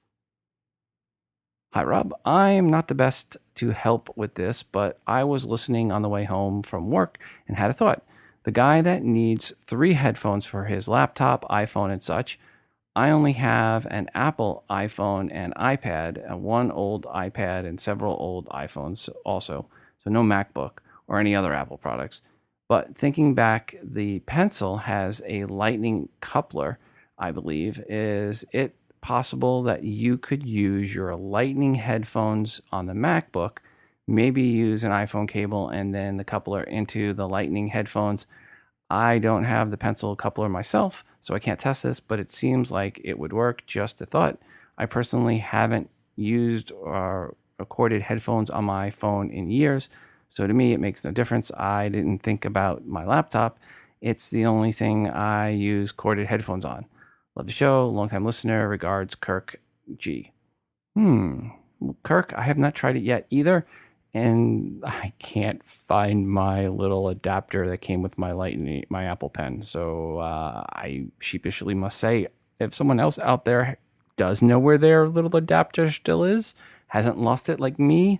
Hi, Rob. I'm not the best to help with this, but I was listening on the way home from work and had a thought. The guy that needs 3 headphones for his laptop, iPhone, and such, I only have an Apple iPhone and iPad, and one old iPad and several old iPhones also, so no MacBook or any other Apple products. But thinking back, the Pencil has a Lightning coupler, I believe. Is it possible that you could use your Lightning headphones on the MacBook, maybe use an iPhone cable and then the coupler into the Lightning headphones? I don't have the Pencil coupler myself, so I can't test this, but it seems like it would work. Just a thought. I personally haven't used or recorded headphones on my phone in years, so to me it makes no difference. I didn't think about my laptop. It's the only thing I use corded headphones on. Love the show. Longtime listener. Regards, Kirk G. Kirk, I have not tried it yet either, and I can't find my little adapter that came with my Lightning, my Apple Pen. So I sheepishly must say, if someone else out there does know where their little adapter still is, hasn't lost it like me,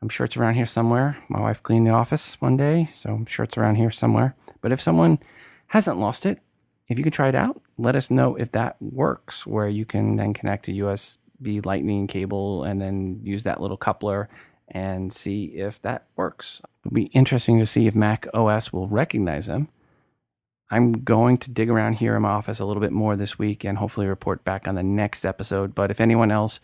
I'm sure it's around here somewhere. My wife cleaned the office one day, so I'm sure it's around here somewhere. But if someone hasn't lost it, if you can try it out, let us know if that works, where you can then connect a USB Lightning cable and then use that little coupler and see if that works. It'll be interesting to see if Mac OS will recognize them. I'm going to dig around here in my office a little bit more this week and hopefully report back on the next episode. But if anyone else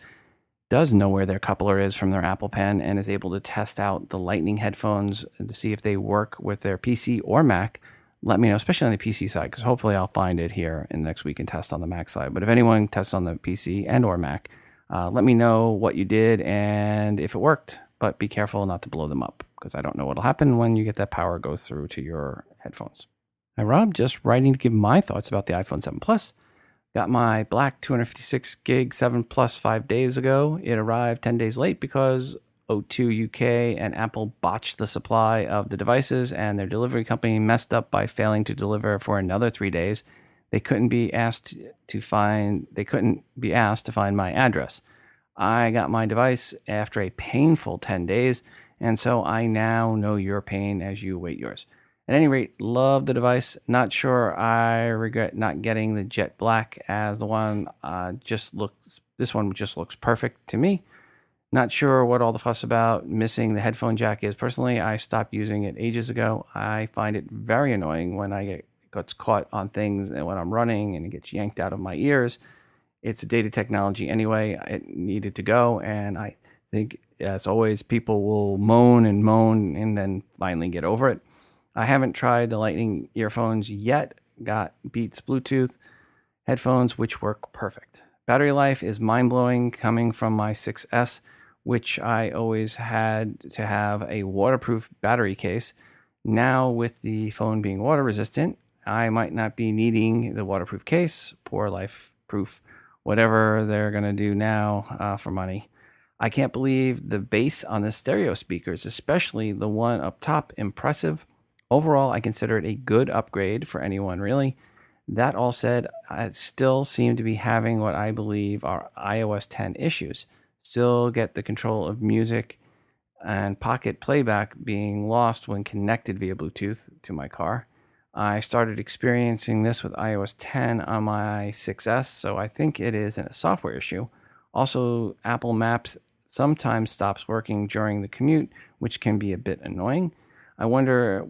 does know where their coupler is from their Apple Pen and is able to test out the Lightning headphones to see if they work with their PC or Mac, let me know, especially on the PC side, because hopefully I'll find it here in the next week and test on the Mac side. But if anyone tests on the PC and or Mac, let me know what you did and if it worked. But be careful not to blow them up, because I don't know what'll happen when you get that power go through to your headphones. Now, Rob, just writing to give my thoughts about the iPhone 7 Plus. Got my black 256 gig 7 Plus 5 days ago. It arrived 10 days late because O2 UK and Apple botched the supply of the devices, and their delivery company messed up by failing to deliver for another 3 days. They couldn't be asked to find my address. I got my device after a painful 10 days, and so I now know your pain as you await yours. At any rate, love the device. Not sure I regret not getting the jet black, as the one this one just looks perfect to me. Not sure what all the fuss about missing the headphone jack is. Personally, I stopped using it ages ago. I find it very annoying when it gets caught on things and when I'm running and it gets yanked out of my ears. It's a dated technology anyway. It needed to go, and I think, as always, people will moan and then finally get over it. I haven't tried the Lightning earphones yet. Got Beats Bluetooth headphones, which work perfect. Battery life is mind-blowing coming from my 6S, which I always had to have a waterproof battery case. Now, with the phone being water resistant, I might not be needing the waterproof case, poor life proof, whatever they're going to do now for money. I can't believe the bass on the stereo speakers, especially the one up top, impressive. Overall, I consider it a good upgrade for anyone, really. That all said, I still seem to be having what I believe are iOS 10 issues. Still get the control of music and pocket playback being lost when connected via Bluetooth to my car. I started experiencing this with iOS 10 on my 6S, so I think it is a software issue. Also, Apple Maps sometimes stops working during the commute, which can be a bit annoying. I wonder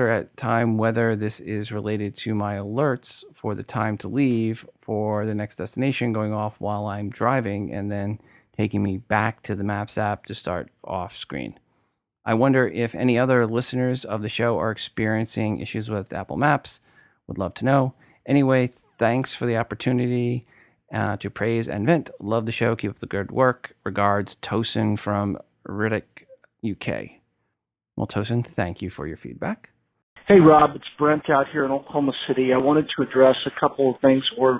at time whether this is related to my alerts for the time to leave for the next destination going off while I'm driving and then taking me back to the Maps app to start off screen. I wonder if any other listeners of the show are experiencing issues with Apple Maps. Would love to know. Anyway, thanks for the opportunity to praise and vent. Love the show. Keep up the good work. Regards, Tosin from Riddick, UK. Well, Tosin, thank you for your feedback. Hey, Rob, it's Brent out here in Oklahoma City. I wanted to address a couple of things, a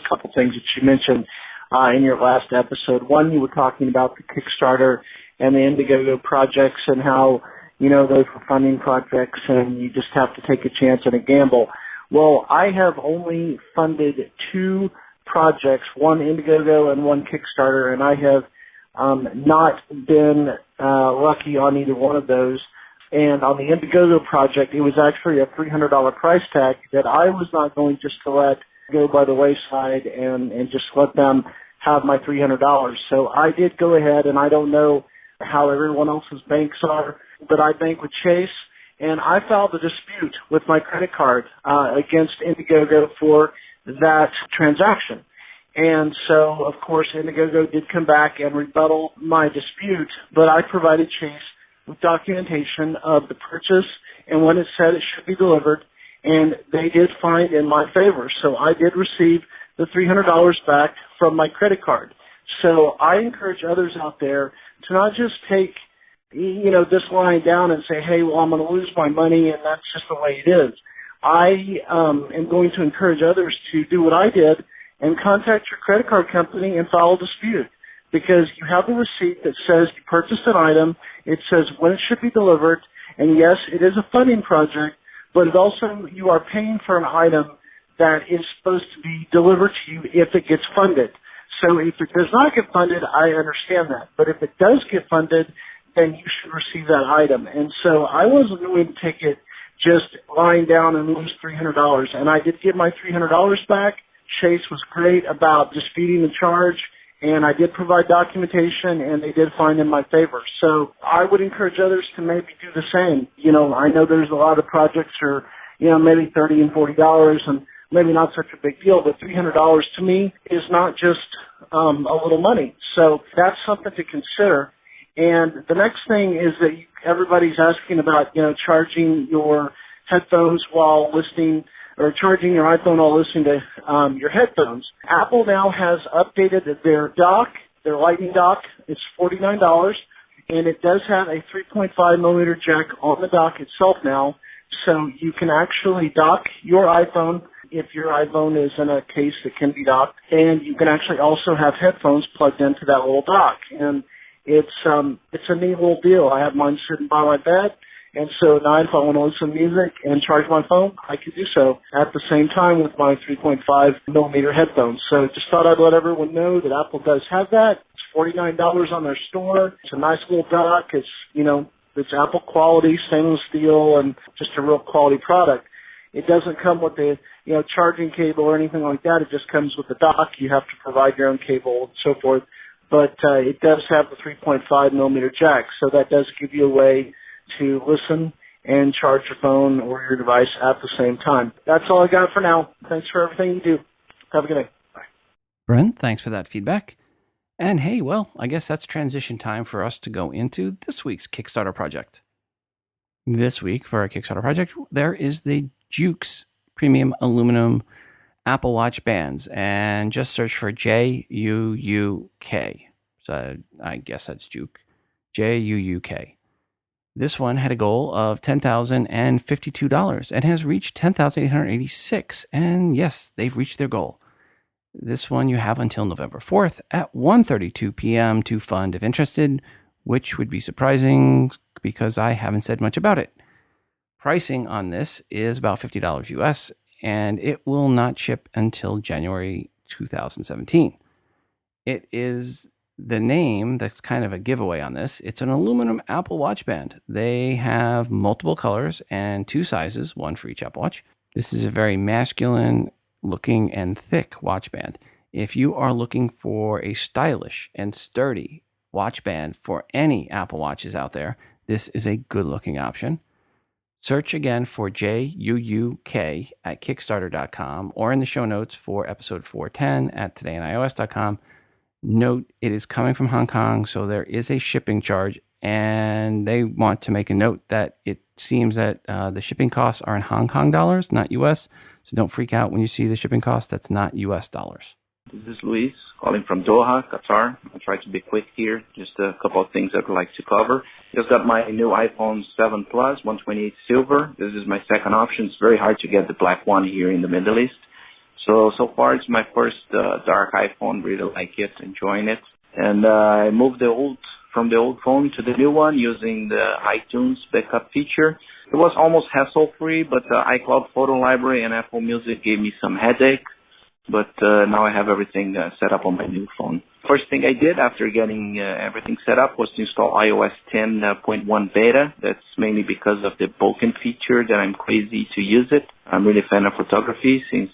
couple of things that you mentioned in your last episode. One, you were talking about the Kickstarter and the Indiegogo projects and how, those were funding projects and you just have to take a chance and a gamble. Well, I have only funded 2 projects, one Indiegogo and one Kickstarter, and I have not been lucky on either one of those. And on the Indiegogo project, it was actually a $300 price tag that I was not going just to let go by the wayside and just let them have my $300. So I did go ahead, and I don't know how everyone else's banks are, but I bank with Chase, and I filed a dispute with my credit card against Indiegogo for that transaction. And so, of course, Indiegogo did come back and rebuttal my dispute, but I provided Chase with documentation of the purchase and when it said it should be delivered, and they did find in my favor. So I did receive the $300 back from my credit card. So I encourage others out there to not just take, this line down and say, hey, well, I'm going to lose my money and that's just the way it is. I am going to encourage others to do what I did and contact your credit card company and file a dispute, because you have the receipt that says you purchased an item, it says when it should be delivered, and yes, it is a funding project, but it also, you are paying for an item that is supposed to be delivered to you if it gets funded. So if it does not get funded, I understand that. But if it does get funded, then you should receive that item. And so I wasn't going to take it just lying down and lose $300. And I did get my $300 back. Chase was great about disputing the charge, and I did provide documentation, and they did find in my favor. So I would encourage others to maybe do the same. I know there's a lot of projects are, maybe $30 and $40, and maybe not such a big deal, but $300 to me is not just a little money. So that's something to consider. And the next thing is that everybody's asking about, charging your headphones while listening or charging your iPhone while listening to your headphones. Apple now has updated their dock, their Lightning dock. It's $49, and it does have a 3.5 millimeter jack on the dock itself now, so you can actually dock your iPhone if your iPhone is in a case that can be docked, and you can actually also have headphones plugged into that little dock. And it's a neat little deal. I have mine sitting by my bed, and so now if I want to listen to music and charge my phone, I can do so at the same time with my 3.5 millimeter headphones. So just thought I'd let everyone know that Apple does have that. It's $49 on their store. It's a nice little dock. It's, it's Apple quality, stainless steel, and just a real quality product. It doesn't come with a, charging cable or anything like that. It just comes with the dock. You have to provide your own cable and so forth. But it does have the 3.5 millimeter jack, so that does give you a way to listen and charge your phone or your device at the same time. That's all I got for now. Thanks for everything you do. Have a good day. Bye. Brent, thanks for that feedback. And hey, well, I guess that's transition time for us to go into this week's Kickstarter project. This week for our Kickstarter project, there is the JUUK premium aluminum Apple Watch bands, and just search for JUUK. So I guess that's JUUK. JUUK. This one had a goal of $10,052 and has reached $10,886. And yes, they've reached their goal. This one you have until November 4th at 1:32 p.m. to fund if interested, which would be surprising because I haven't said much about it. Pricing on this is about $50 US, and it will not ship until January 2017. It is the name that's kind of a giveaway on this. It's an aluminum Apple Watch band. They have multiple colors and 2 sizes, one for each Apple Watch. This is a very masculine looking and thick watch band. If you are looking for a stylish and sturdy watch band for any Apple Watches out there, this is a good looking option. Search again for JUUK at Kickstarter.com or in the show notes for episode 410 at todayandios.com. Note, it is coming from Hong Kong, so there is a shipping charge, and they want to make a note that it seems that the shipping costs are in Hong Kong dollars, not US, so don't freak out when you see the shipping cost. That's not US dollars. This is Luis calling from Doha, Qatar. I'll try to be quick here. Just a couple of things I'd like to cover. Just got my new iPhone 7 Plus, 128 silver. This is my second option. It's very hard to get the black one here in the Middle East. So far it's my first dark iPhone. Really like it, enjoying it. And I moved from the old phone to the new one using the iTunes backup feature. It was almost hassle-free, but iCloud Photo Library and Apple Music gave me some headache. But now I have everything set up on my new phone. First thing I did after getting everything set up was to install iOS 10.1 beta. That's mainly because of the bokeh feature that I'm crazy to use it. I'm really a fan of photography. Since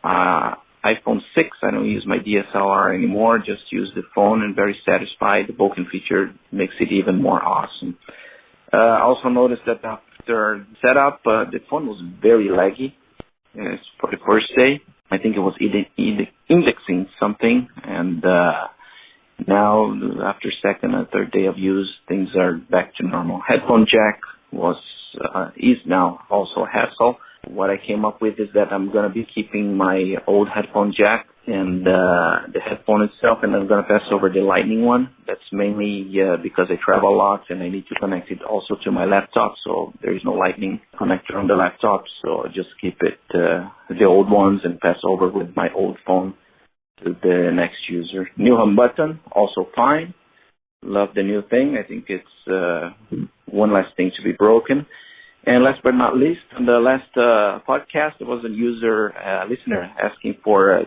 iPhone 6, I don't use my DSLR anymore, just use the phone, and very satisfied. The bokeh feature makes it even more awesome. I also noticed that after setup, the phone was very laggy for the first day. I think it was indexing something, and now after second and third day of use, things are back to normal. Headphone jack is now also a hassle. What I came up with is that I'm going to be keeping my old headphone jack and the headphone itself, and I'm going to pass over the Lightning one. That's mainly because I travel a lot and I need to connect it also to my laptop, so there is no Lightning connector on the laptop, so I'll just keep it the old ones and pass over with my old phone to the next user. New home button, also fine. Love the new thing. I think it's one less thing to be broken. And last but not least, on the last podcast, there was a listener asking for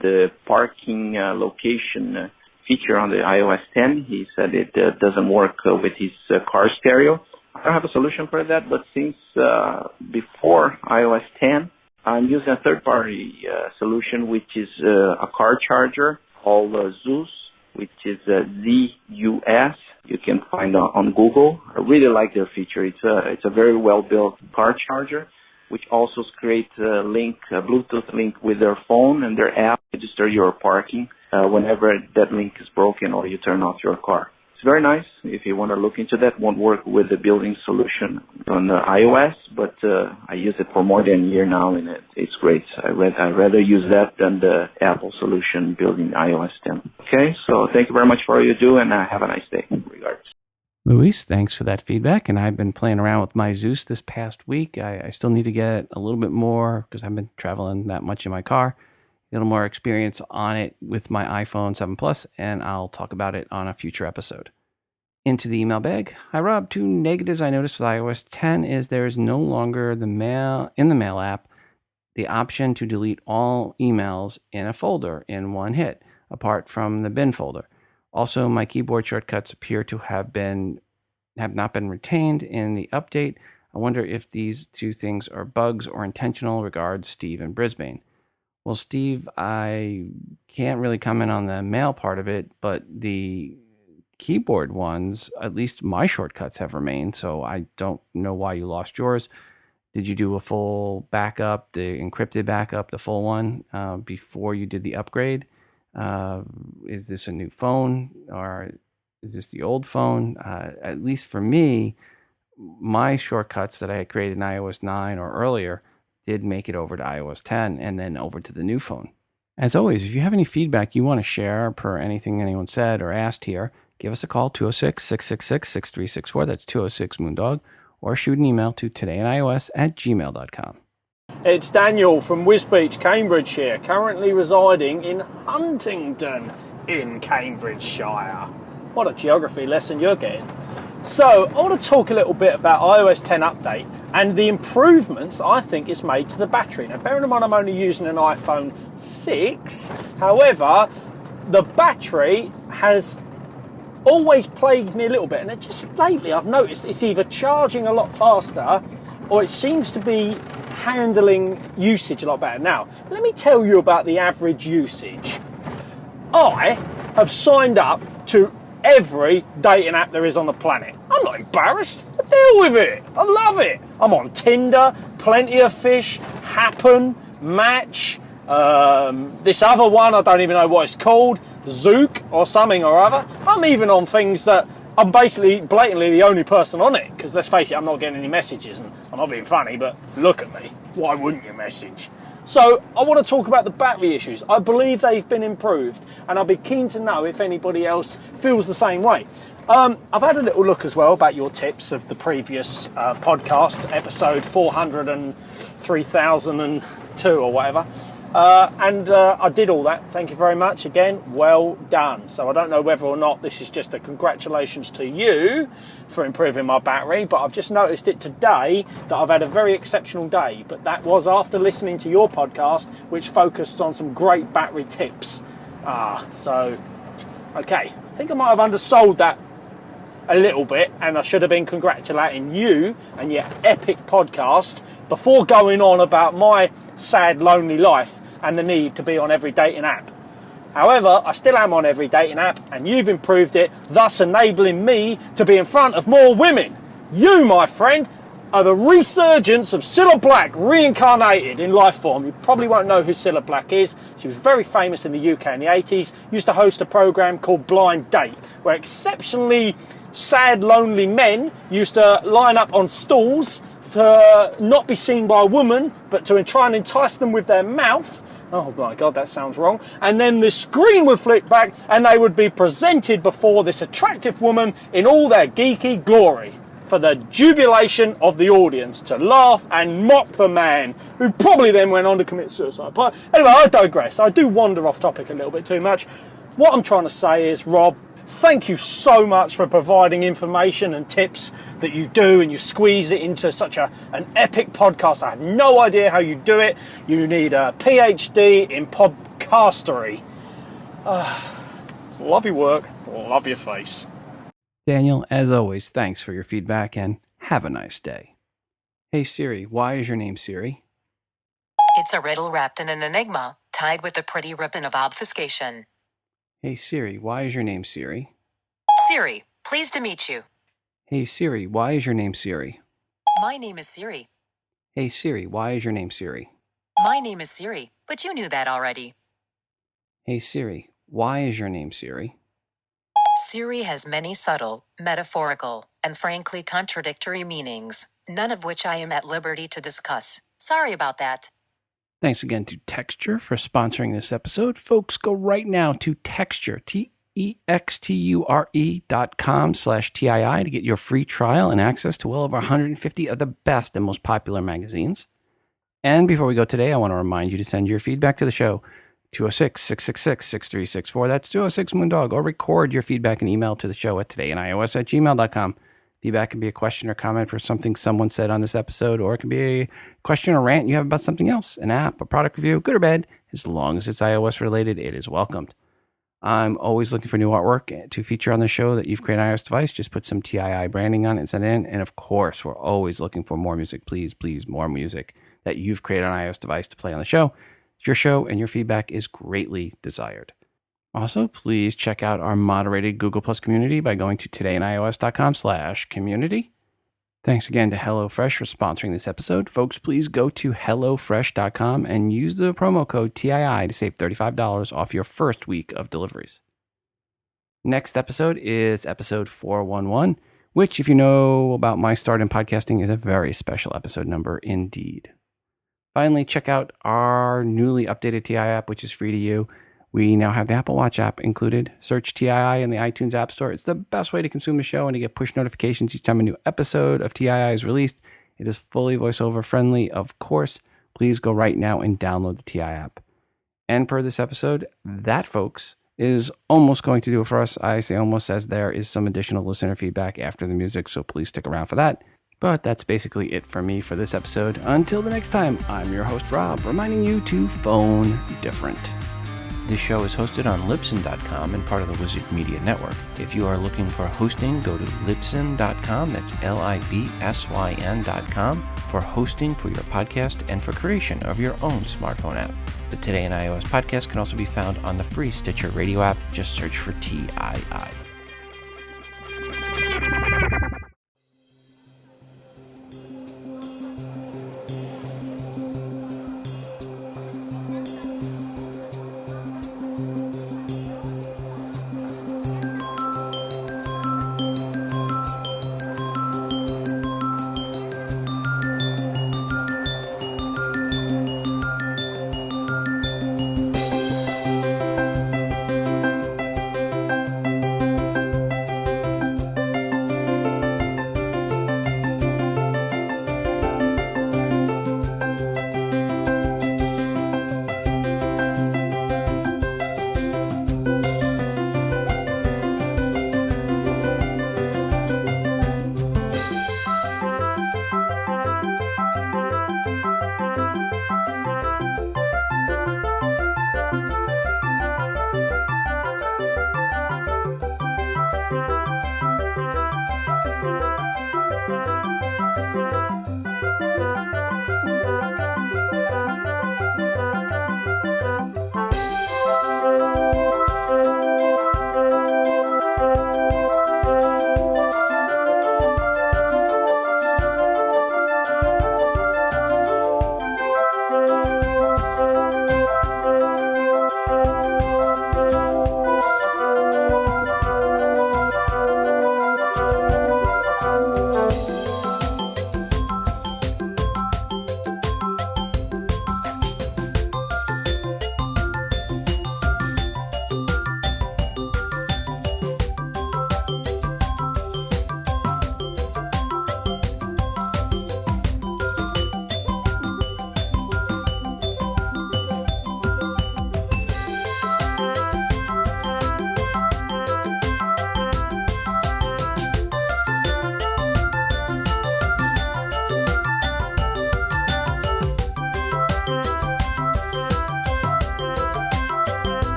the parking location feature on the iOS 10. He said it doesn't work with his car stereo. I don't have a solution for that, but since before iOS 10, I'm using a third-party solution, which is a car charger called ZUS, which is ZUS. You can find on Google. I really like their feature. It's a very well-built car charger, which also creates a Bluetooth link with their phone and their app to register your parking whenever that link is broken or you turn off your car. It's very nice. If you want to look into that, won't work with the building solution on the iOS, but I use it for more than a year now, and it's great. I'd rather use that than the Apple solution building iOS 10. Okay, so thank you very much for all you do, and have a nice day. Regards. Luis, thanks for that feedback. And I've been playing around with my Zeus this past week. I still need to get a little bit more because I've been traveling that much in my car. A little more experience on it with my iPhone 7 Plus, and I'll talk about it on a future episode. Into the email bag. Hi, Rob. 2 negatives I noticed with iOS 10 is there is no longer in the Mail app the option to delete all emails in a folder in one hit, apart from the bin folder. Also, my keyboard shortcuts appear to have not been retained in the update. I wonder if these 2 things are bugs or intentional. Regards, Steve in Brisbane. Well, Steve, I can't really comment on the mail part of it, but the keyboard ones, at least my shortcuts have remained, so I don't know why you lost yours. Did you do a full backup, the encrypted backup, the full one, before you did the upgrade? Is this a new phone or is this the old phone? At least for me, my shortcuts that I had created in iOS 9 or earlier did make it over to iOS 10 and then over to the new phone. As always, if you have any feedback you want to share per anything anyone said or asked here, give us a call, 206-666-6364. That's 206-MOONDOG. Or shoot an email to todayinios@gmail.com. It's Daniel from Wisbeach, Cambridgeshire, currently residing in Huntingdon in Cambridgeshire. What a geography lesson you're getting. So, I want to talk a little bit about iOS 10 update and the improvements I think it's made to the battery. Now, bearing in mind I'm only using an iPhone 6, however, the battery has always plagued me a little bit, and just lately I've noticed it's either charging a lot faster or it seems to be handling usage a lot better. Now, let me tell you about the average usage. I have signed up to every dating app there is on the planet. I'm not embarrassed. I deal with it. I love it. I'm on Tinder, Plenty of Fish, Happen, Match, this other one, I don't even know what it's called, JUUK or something or other. I'm even on things that I'm basically blatantly the only person on it, because let's face it, I'm not getting any messages, and I'm not being funny, but look at me. Why wouldn't you message? So I want to talk about the battery issues. I believe they've been improved, and I'll be keen to know if anybody else feels the same way. I've had a little look as well about your tips of the previous podcast, episode 403,002 or whatever. And I did all that. Thank you very much. Again, well done. So I don't know whether or not this is just a congratulations to you for improving my battery, but I've just noticed it today that I've had a very exceptional day. But that was after listening to your podcast, which focused on some great battery tips. So, okay. I think I might have undersold that a little bit, and I should have been congratulating you and your epic podcast before going on about my sad, lonely life and the need to be on every dating app. However, I still am on every dating app, and you've improved it, thus enabling me to be in front of more women. You, my friend, are the resurgence of Cilla Black reincarnated in life form. You probably won't know who Cilla Black is. She was very famous in the UK in the 80s, used to host a programme called Blind Date, where exceptionally sad, lonely men used to line up on stools to not be seen by a woman, but to try and entice them with their mouth. Oh my God, that sounds wrong. And then the screen would flick back and they would be presented before this attractive woman in all their geeky glory, for the jubilation of the audience, to laugh and mock the man, who probably then went on to commit suicide. But anyway, I digress. I do wander off topic a little bit too much. What I'm trying to say is, Rob, thank you so much for providing information and tips that you do, and you squeeze it into such an epic podcast. I have no idea how you do it. You need a PhD in podcastery. Love your work. Love your face. Daniel, as always, thanks for your feedback and have a nice day. Hey Siri, why is your name Siri? It's a riddle wrapped in an enigma, tied with a pretty ribbon of obfuscation. Hey Siri, why is your name Siri? Siri, pleased to meet you. Hey Siri, why is your name Siri? My name is Siri. Hey Siri, why is your name Siri? My name is Siri, but you knew that already. Hey Siri, why is your name Siri? Siri has many subtle, metaphorical, and frankly contradictory meanings, none of which I am at liberty to discuss. Sorry about that. Thanks again to Texture for sponsoring this episode. Folks, go right now to Texture, texture.com/TII to get your free trial and access to well over 150 of the best and most popular magazines. And before we go today, I want to remind you to send your feedback to the show, 206-666-6364. That's 206-Moondog. Or record your feedback and email to the show at todayinios@gmail.com. Feedback can be a question or comment for something someone said on this episode, or it can be a question or rant you have about something else, an app, a product review, good or bad. As long as it's iOS related, it is welcomed. I'm always looking for new artwork to feature on the show that you've created on an iOS device. Just put some TII branding on it and send it in. And of course, we're always looking for more music. Please, more music that you've created on an iOS device to play on the show. It's your show, and your feedback is greatly desired. Also, please check out our moderated Google Plus community by going to todayinios.com/community. Thanks again to HelloFresh for sponsoring this episode. Folks, please go to hellofresh.com and use the promo code TII to save $35 off your first week of deliveries. Next episode is episode 411, which, if you know about my start in podcasting, is a very special episode number indeed. Finally, check out our newly updated TII app, which is free to you. We now have the Apple Watch app included. Search TII in the iTunes App Store. It's the best way to consume the show and to get push notifications each time a new episode of TII is released. It is fully voiceover friendly, of course. Please go right now and download the TII app. And per this episode, that, folks, is almost going to do it for us. I say almost, as there is some additional listener feedback after the music, so please stick around for that. But that's basically it for me for this episode. Until the next time, I'm your host, Rob, reminding you to phone different. This show is hosted on Libsyn.com and part of the Wizard Media Network. If you are looking for hosting, go to Libsyn.com. That's Libsyn.com for hosting for your podcast and for creation of your own smartphone app. The Today in iOS podcast can also be found on the free Stitcher radio app. Just search for TII.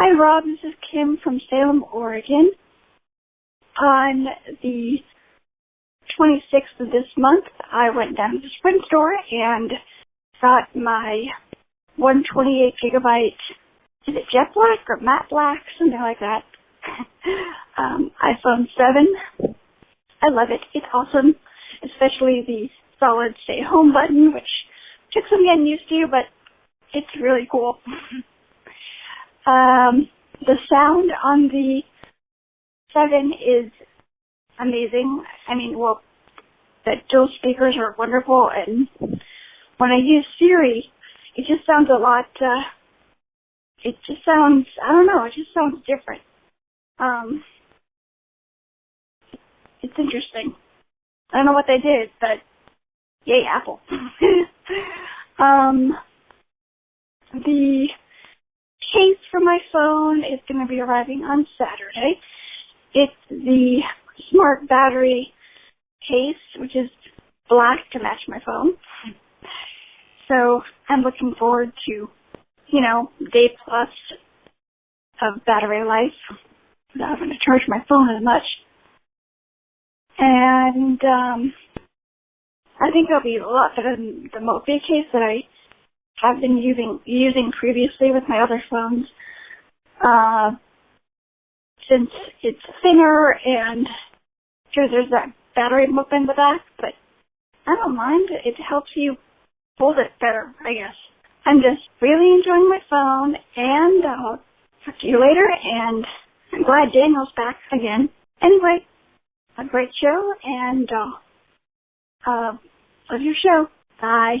Hi, Rob. This is Kim from Salem, Oregon. On the 26th of this month, I went down to the Sprint store and got my 128 gigabyte, is it jet black or matte black, something like that, iPhone 7. I love it. It's awesome, especially the solid stay home button, which took some getting used to, but it's really cool. The sound on the 7 is amazing. I mean, well, the dual speakers are wonderful, and when I use Siri, it just sounds a lot, it just sounds, I don't know, it just sounds different. It's interesting. I don't know what they did, but yay, Apple. The case for my phone is going to be arriving on Saturday. It's the smart battery case, which is black to match my phone. So I'm looking forward to, day plus of battery life without having to charge my phone as much. And I think it'll be a lot better than the Mophie case that I have been using previously with my other phones. Since it's thinner and sure there's that battery mop in the back, but I don't mind. It helps you hold it better, I guess. I'm just really enjoying my phone, and I'll talk to you later, and I'm glad Daniel's back again. Anyway, a great show, and love your show. Bye.